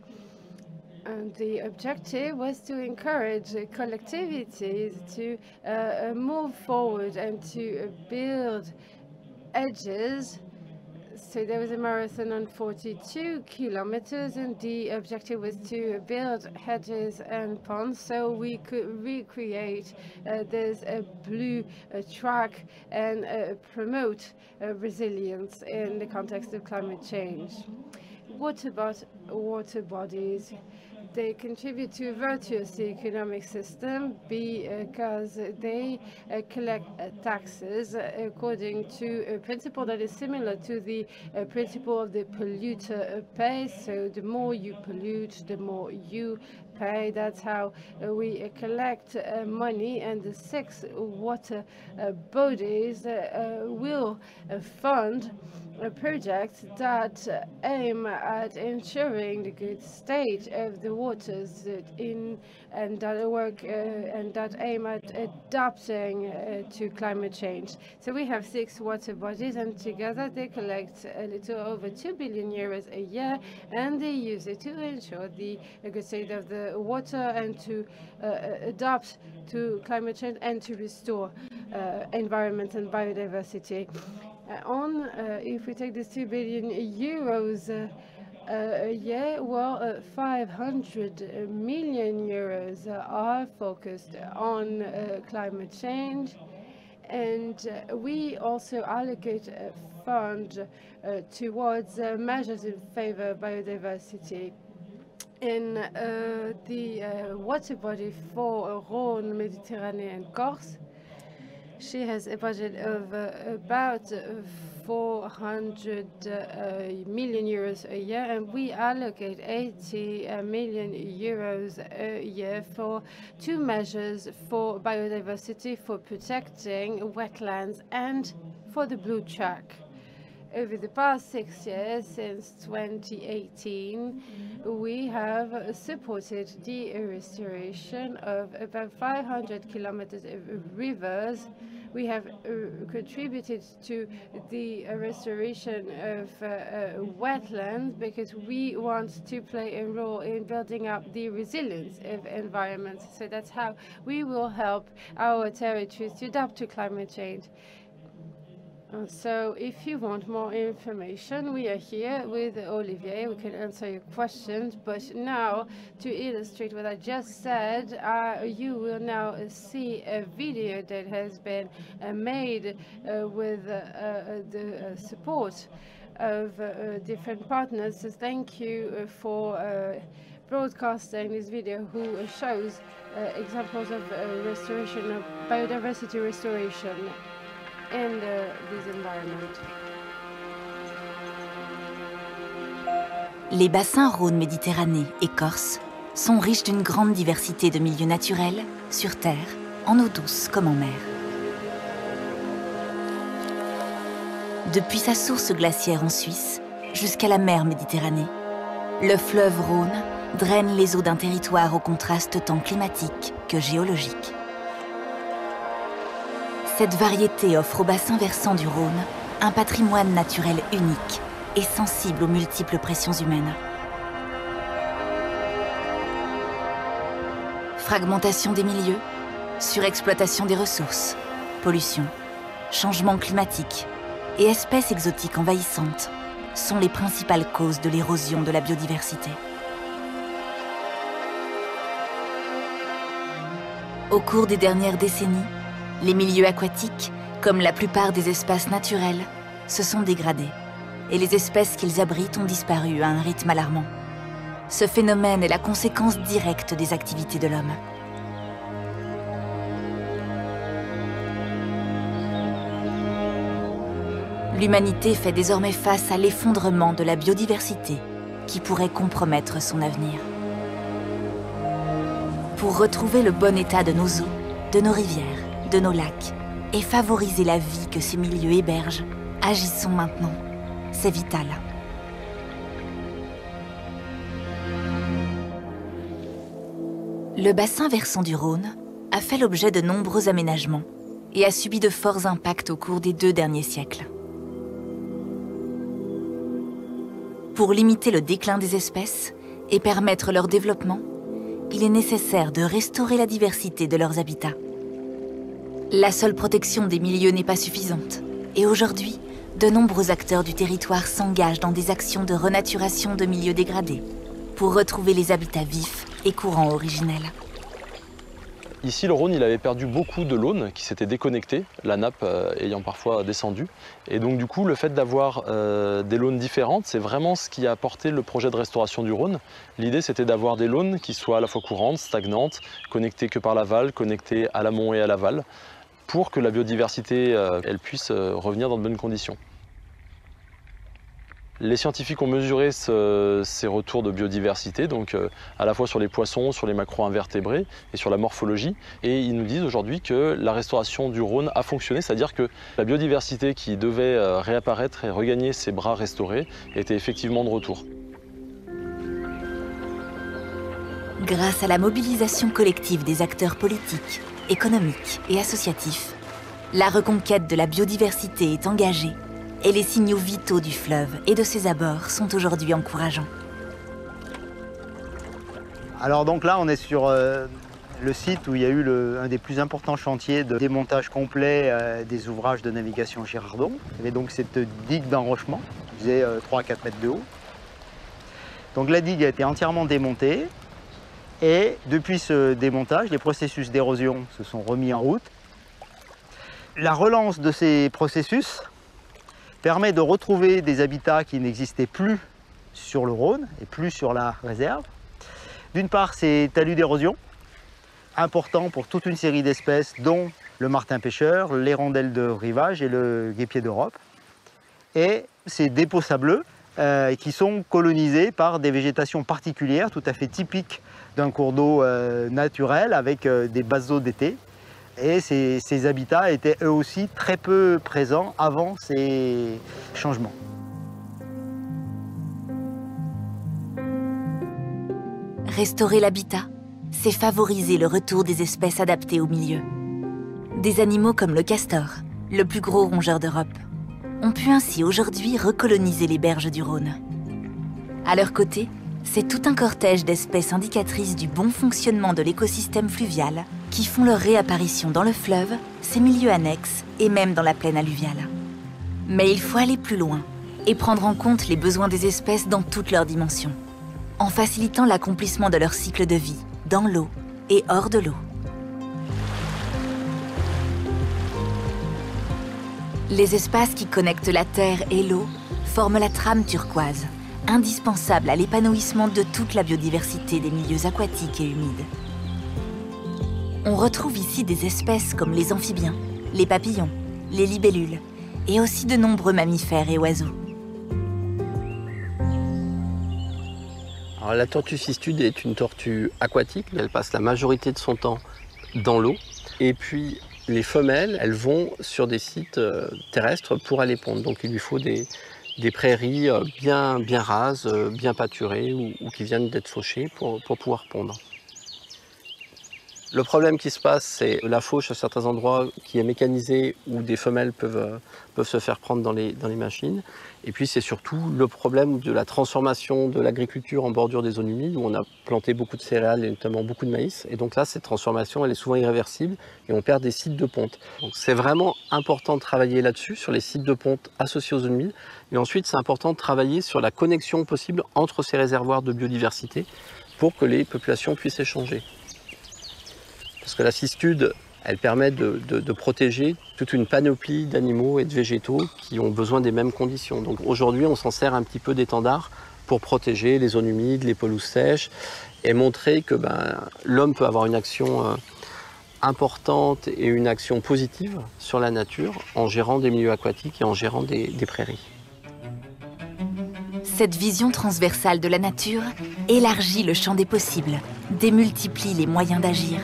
And the objective was to encourage collectivities to move forward and to build edges. So there was a marathon on 42 kilometers, and the objective was to build hedges and ponds so we could recreate this blue track and promote resilience in the context of climate change. What about water bodies? They contribute to a virtuous economic system because they collect taxes according to a principle that is similar to the principle of the polluter pays. So the more you pollute, the more you pay. That's how we collect money, and the 6 water bodies will fund projects that aim at ensuring the good state of the waters and that work and that aim at adapting to climate change. So we have 6 water bodies, and together they collect a little over 2 billion euros a year, and they use it to ensure the good state of the water and to adapt to climate change and to restore environment and biodiversity. If we take this 2 billion euros a year, well, 500 million euros are focused on climate change, and we also allocate a fund towards measures in favor of biodiversity. In the water body for Rhône, Méditerranée and Corse, she has a budget of about 400 million euros a year, and we allocate 80 million euros a year for 2 measures for biodiversity, for protecting wetlands and for the blue track. Over the past 6 years, since 2018, we have supported the restoration of about 500 kilometers of rivers. We have contributed to the restoration of wetlands because we want to play a role in building up the resilience of environments. So that's how we will help our territories to adapt to climate change. So if you want more information, we are here with Olivier. We can answer your questions. But now, to illustrate what I just said, you will now see a video that has been made with the support of different partners. So thank you for broadcasting this video, who shows examples of restoration, of biodiversity restoration in this environment. Les bassins Rhône, Méditerranée et Corse sont riches d'une grande diversité de milieux naturels, sur terre, en eau douce comme en mer. Depuis sa source glaciaire en Suisse jusqu'à la mer Méditerranée, le fleuve Rhône draine les eaux d'un territoire au contraste tant climatique que géologique. Cette variété offre au bassin versant du Rhône un patrimoine naturel unique et sensible aux multiples pressions humaines. Fragmentation des milieux, surexploitation des ressources, pollution, changement climatique et espèces exotiques envahissantes sont les principales causes de l'érosion de la biodiversité. Au cours des dernières décennies, les milieux aquatiques, comme la plupart des espaces naturels, se sont dégradés et les espèces qu'ils abritent ont disparu à un rythme alarmant. Ce phénomène est la conséquence directe des activités de l'homme. L'humanité fait désormais face à l'effondrement de la biodiversité qui pourrait compromettre son avenir. Pour retrouver le bon état de nos eaux, de nos rivières, de nos lacs et favoriser la vie que ces milieux hébergent, agissons maintenant. C'est vital. Le bassin versant du Rhône a fait l'objet de nombreux aménagements et a subi de forts impacts au cours des 2 derniers siècles. Pour limiter le déclin des espèces et permettre leur développement, il est nécessaire de restaurer la diversité de leurs habitats. La seule protection des milieux n'est pas suffisante et aujourd'hui, de nombreux acteurs du territoire s'engagent dans des actions de renaturation de milieux dégradés pour retrouver les habitats vifs et courants originels. Ici, le Rhône, il avait perdu beaucoup de l'Aune qui s'était déconnectée, la nappe ayant parfois descendu. Et donc du coup, le fait d'avoir des launes différentes, c'est vraiment ce qui a apporté le projet de restauration du Rhône. L'idée, c'était d'avoir des launes qui soient à la fois courantes, stagnantes, connectées que par l'aval, connectées à l'amont et à l'aval, pour que la biodiversité elle puisse revenir dans de bonnes conditions. Les scientifiques ont mesuré ces retours de biodiversité, donc à la fois sur les poissons, sur les macro-invertébrés et sur la morphologie. Et ils nous disent aujourd'hui que la restauration du Rhône a fonctionné, c'est-à-dire que la biodiversité qui devait réapparaître et regagner ses bras restaurés était effectivement de retour. Grâce à la mobilisation collective des acteurs politiques, économiques et associatifs, la reconquête de la biodiversité est engagée et les signaux vitaux du fleuve et de ses abords sont aujourd'hui encourageants. Alors donc là, on est sur le site où il y a eu un des plus importants chantiers de démontage complet des ouvrages de navigation Girardon. Il y avait donc cette digue d'enrochement qui faisait 3 à 4 mètres de haut. Donc la digue a été entièrement démontée et depuis ce démontage, les processus d'érosion se sont remis en route. La relance de ces processus permet de retrouver des habitats qui n'existaient plus sur le Rhône et plus sur la réserve. D'une part, ces talus d'érosion, importants pour toute une série d'espèces, dont le martin pêcheur, l'hirondelle de rivage et le guêpier d'Europe. Et ces dépôts sableux qui sont colonisés par des végétations particulières, tout à fait typiques d'un cours d'eau naturel avec des basses eaux d'été. Et ces habitats étaient eux aussi très peu présents avant ces changements. Restaurer l'habitat, c'est favoriser le retour des espèces adaptées au milieu. Des animaux comme le castor, le plus gros rongeur d'Europe, ont pu ainsi aujourd'hui recoloniser les berges du Rhône. À leur côté, c'est tout un cortège d'espèces indicatrices du bon fonctionnement de l'écosystème fluvial qui font leur réapparition dans le fleuve, ses milieux annexes et même dans la plaine alluviale. Mais il faut aller plus loin et prendre en compte les besoins des espèces dans toutes leurs dimensions, en facilitant l'accomplissement de leur cycle de vie, dans l'eau et hors de l'eau. Les espaces qui connectent la terre et l'eau forment la trame turquoise, indispensable à l'épanouissement de toute la biodiversité des milieux aquatiques et humides. On retrouve ici des espèces comme les amphibiens, les papillons, les libellules et aussi de nombreux mammifères et oiseaux. Alors, la tortue cistude est une tortue aquatique, elle passe la majorité de son temps dans l'eau. Et puis les femelles, elles vont sur des sites terrestres pour aller pondre. Donc il lui faut des prairies bien rases, bien pâturées ou qui viennent d'être fauchées pour pouvoir pondre. Le problème qui se passe, c'est la fauche à certains endroits qui est mécanisée où des femelles peuvent se faire prendre dans les machines. Et puis c'est surtout le problème de la transformation de l'agriculture en bordure des zones humides où on a planté beaucoup de céréales et notamment beaucoup de maïs. Et donc là, cette transformation, elle est souvent irréversible et on perd des sites de ponte. Donc c'est vraiment important de travailler là-dessus, sur les sites de ponte associés aux zones humides. Et ensuite, c'est important de travailler sur la connexion possible entre ces réservoirs de biodiversité pour que les populations puissent échanger. Parce que la cistude, elle permet de protéger toute une panoplie d'animaux et de végétaux qui ont besoin des mêmes conditions. Donc aujourd'hui, on s'en sert un petit peu d'étendard pour protéger les zones humides, les pelouses sèches et montrer que l'homme peut avoir une action importante et une action positive sur la nature en gérant des milieux aquatiques et en gérant des prairies. Cette vision transversale de la nature élargit le champ des possibles, démultiplie les moyens d'agir.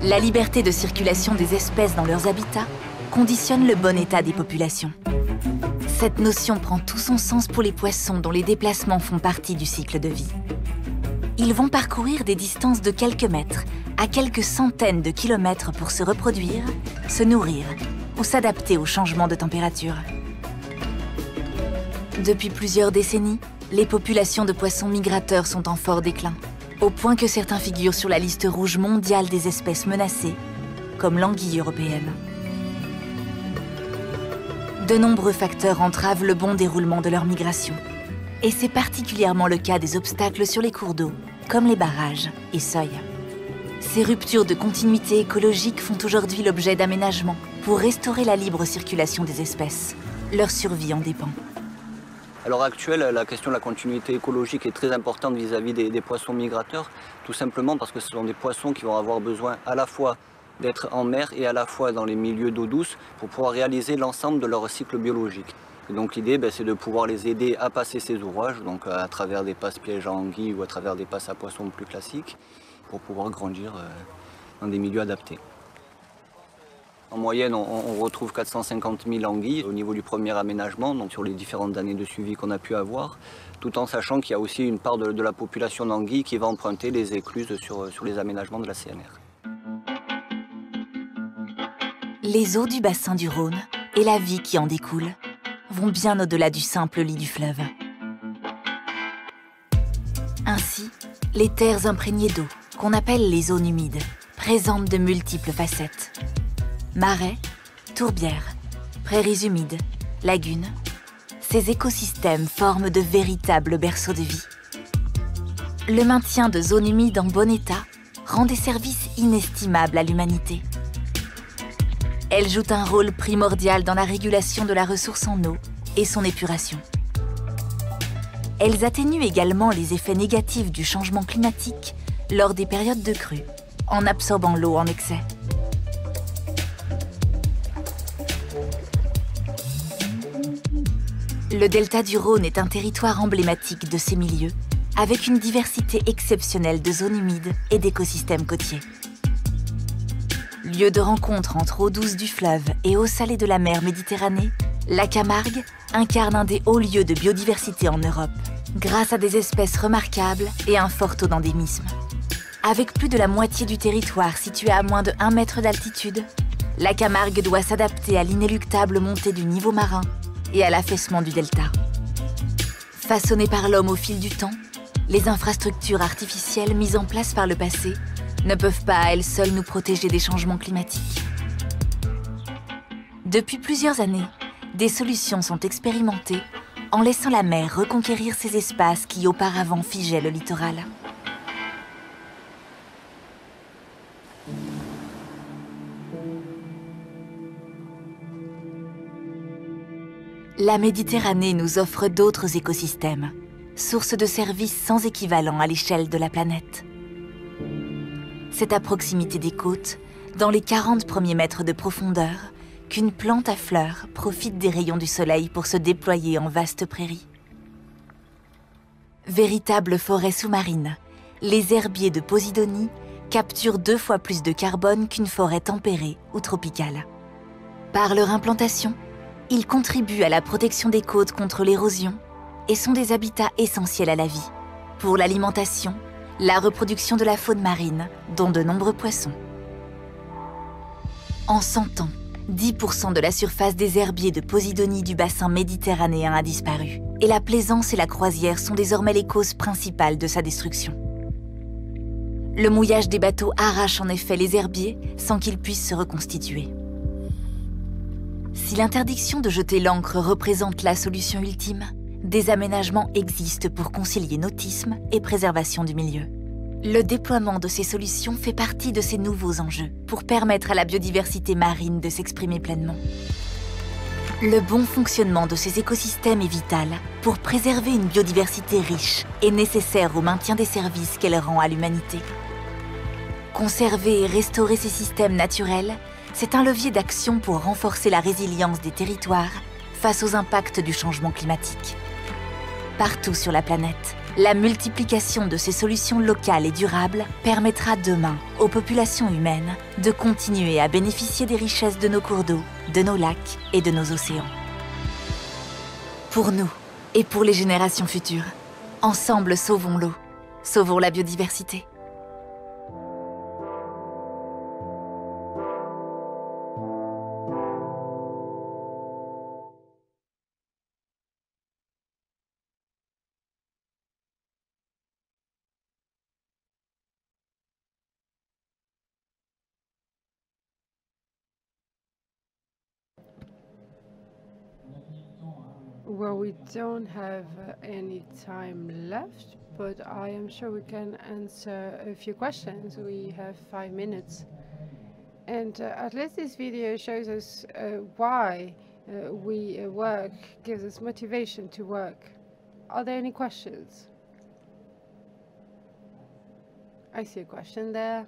La liberté de circulation des espèces dans leurs habitats conditionne le bon état des populations. Cette notion prend tout son sens pour les poissons dont les déplacements font partie du cycle de vie. Ils vont parcourir des distances de quelques mètres à quelques centaines de kilomètres pour se reproduire, se nourrir ou s'adapter aux changements de température. Depuis plusieurs décennies, les populations de poissons migrateurs sont en fort déclin, au point que certains figurent sur la liste rouge mondiale des espèces menacées, comme l'anguille européenne. De nombreux facteurs entravent le bon déroulement de leur migration. Et c'est particulièrement le cas des obstacles sur les cours d'eau, comme les barrages et seuils. Ces ruptures de continuité écologique font aujourd'hui l'objet d'aménagements pour restaurer la libre circulation des espèces. Leur survie en dépend. À l'heure actuelle, la question de la continuité écologique est très importante vis-à-vis des poissons migrateurs, tout simplement parce que ce sont des poissons qui vont avoir besoin à la fois d'être en mer et à la fois dans les milieux d'eau douce pour pouvoir réaliser l'ensemble de leur cycle biologique. Et donc l'idée, c'est de pouvoir les aider à passer ces ouvrages, donc à travers des passes pièges à anguilles ou à travers des passes à poissons plus classiques, pour pouvoir grandir dans des milieux adaptés. En moyenne, on retrouve 450 000 anguilles au niveau du premier aménagement, donc sur les différentes années de suivi qu'on a pu avoir, tout en sachant qu'il y a aussi une part de la population d'anguilles qui va emprunter les écluses sur les aménagements de la CNR. Les eaux du bassin du Rhône et la vie qui en découle vont bien au-delà du simple lit du fleuve. Ainsi, les terres imprégnées d'eau, qu'on appelle les zones humides, présentent de multiples facettes. Marais, tourbières, prairies humides, lagunes, ces écosystèmes forment de véritables berceaux de vie. Le maintien de zones humides en bon état rend des services inestimables à l'humanité. Elles jouent un rôle primordial dans la régulation de la ressource en eau et son épuration. Elles atténuent également les effets négatifs du changement climatique lors des périodes de crue, en absorbant l'eau en excès. Le delta du Rhône est un territoire emblématique de ces milieux, avec une diversité exceptionnelle de zones humides et d'écosystèmes côtiers. Lieu de rencontre entre eau douce du fleuve et eau salée de la mer Méditerranée, la Camargue incarne un des hauts lieux de biodiversité en Europe, grâce à des espèces remarquables et un fort taux d'endémisme. Avec plus de la moitié du territoire situé à moins de 1 mètre d'altitude, la Camargue doit s'adapter à l'inéluctable montée du niveau marin et à l'affaissement du delta. Façonnées par l'homme au fil du temps, les infrastructures artificielles mises en place par le passé ne peuvent pas à elles seules nous protéger des changements climatiques. Depuis plusieurs années, des solutions sont expérimentées en laissant la mer reconquérir ces espaces qui auparavant figeaient le littoral. La Méditerranée nous offre d'autres écosystèmes, source de services sans équivalent à l'échelle de la planète. C'est à proximité des côtes, dans les 40 premiers mètres de profondeur, qu'une plante à fleurs profite des rayons du soleil pour se déployer en vastes prairies. Véritables forêts sous-marines, les herbiers de Posidonie capturent 2 fois plus de carbone qu'une forêt tempérée ou tropicale. Par leur implantation, ils contribuent à la protection des côtes contre l'érosion et sont des habitats essentiels à la vie, Pour l'alimentation, la reproduction de la faune marine, dont de nombreux poissons. En 100 ans, 10% de la surface des herbiers de Posidonie du bassin méditerranéen a disparu. Et la plaisance et la croisière sont désormais les causes principales de sa destruction. Le mouillage des bateaux arrache en effet les herbiers sans qu'ils puissent se reconstituer. Si l'interdiction de jeter l'ancre représente la solution ultime, des aménagements existent pour concilier nautisme et préservation du milieu. Le déploiement de ces solutions fait partie de ces nouveaux enjeux pour permettre à la biodiversité marine de s'exprimer pleinement. Le bon fonctionnement de ces écosystèmes est vital pour préserver une biodiversité riche et nécessaire au maintien des services qu'elle rend à l'humanité. Conserver et restaurer ces systèmes naturels, c'est un levier d'action pour renforcer la résilience des territoires face aux impacts du changement climatique. Partout sur la planète, la multiplication de ces solutions locales et durables permettra demain aux populations humaines de continuer à bénéficier des richesses de nos cours d'eau, de nos lacs et de nos océans. Pour nous et pour les générations futures, ensemble sauvons l'eau, sauvons la biodiversité. Well, we don't have any time left, but I am sure we can answer a few questions. We have 5 minutes. And at least this video shows us why we work, gives us motivation to work. Are there any questions? I see a question there.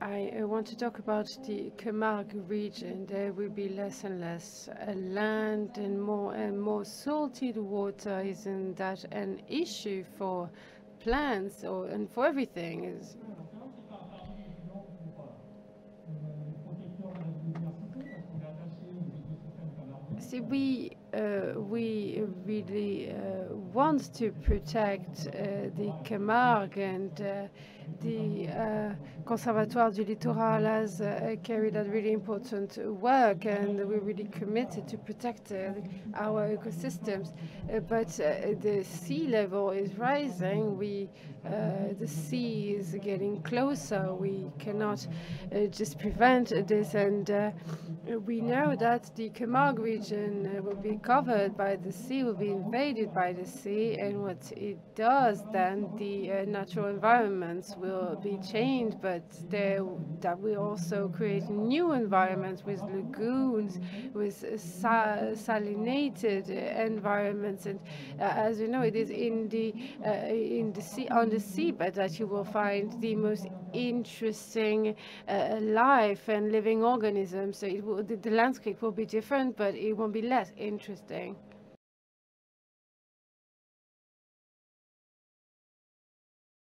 I want to talk about the Camargue region. There will be less and less land and more salted water. Isn't that an issue for plants and for everything? See, we really want to protect the Camargue, and the Conservatoire du Littoral has carried out really important work, and we're really committed to protect our ecosystems. But the sea level is rising. The sea is getting closer. We cannot just prevent this, and we know that the Camargue region will be covered by the sea, will be invaded by the sea, and what it does then, the natural environments will be changed, but that will also create new environments with lagoons, with salinated environments, and as you know, it is in the sea, on the seabed, that you will find the most interesting life and living organisms. So the landscape will be different, but it won't be less interesting.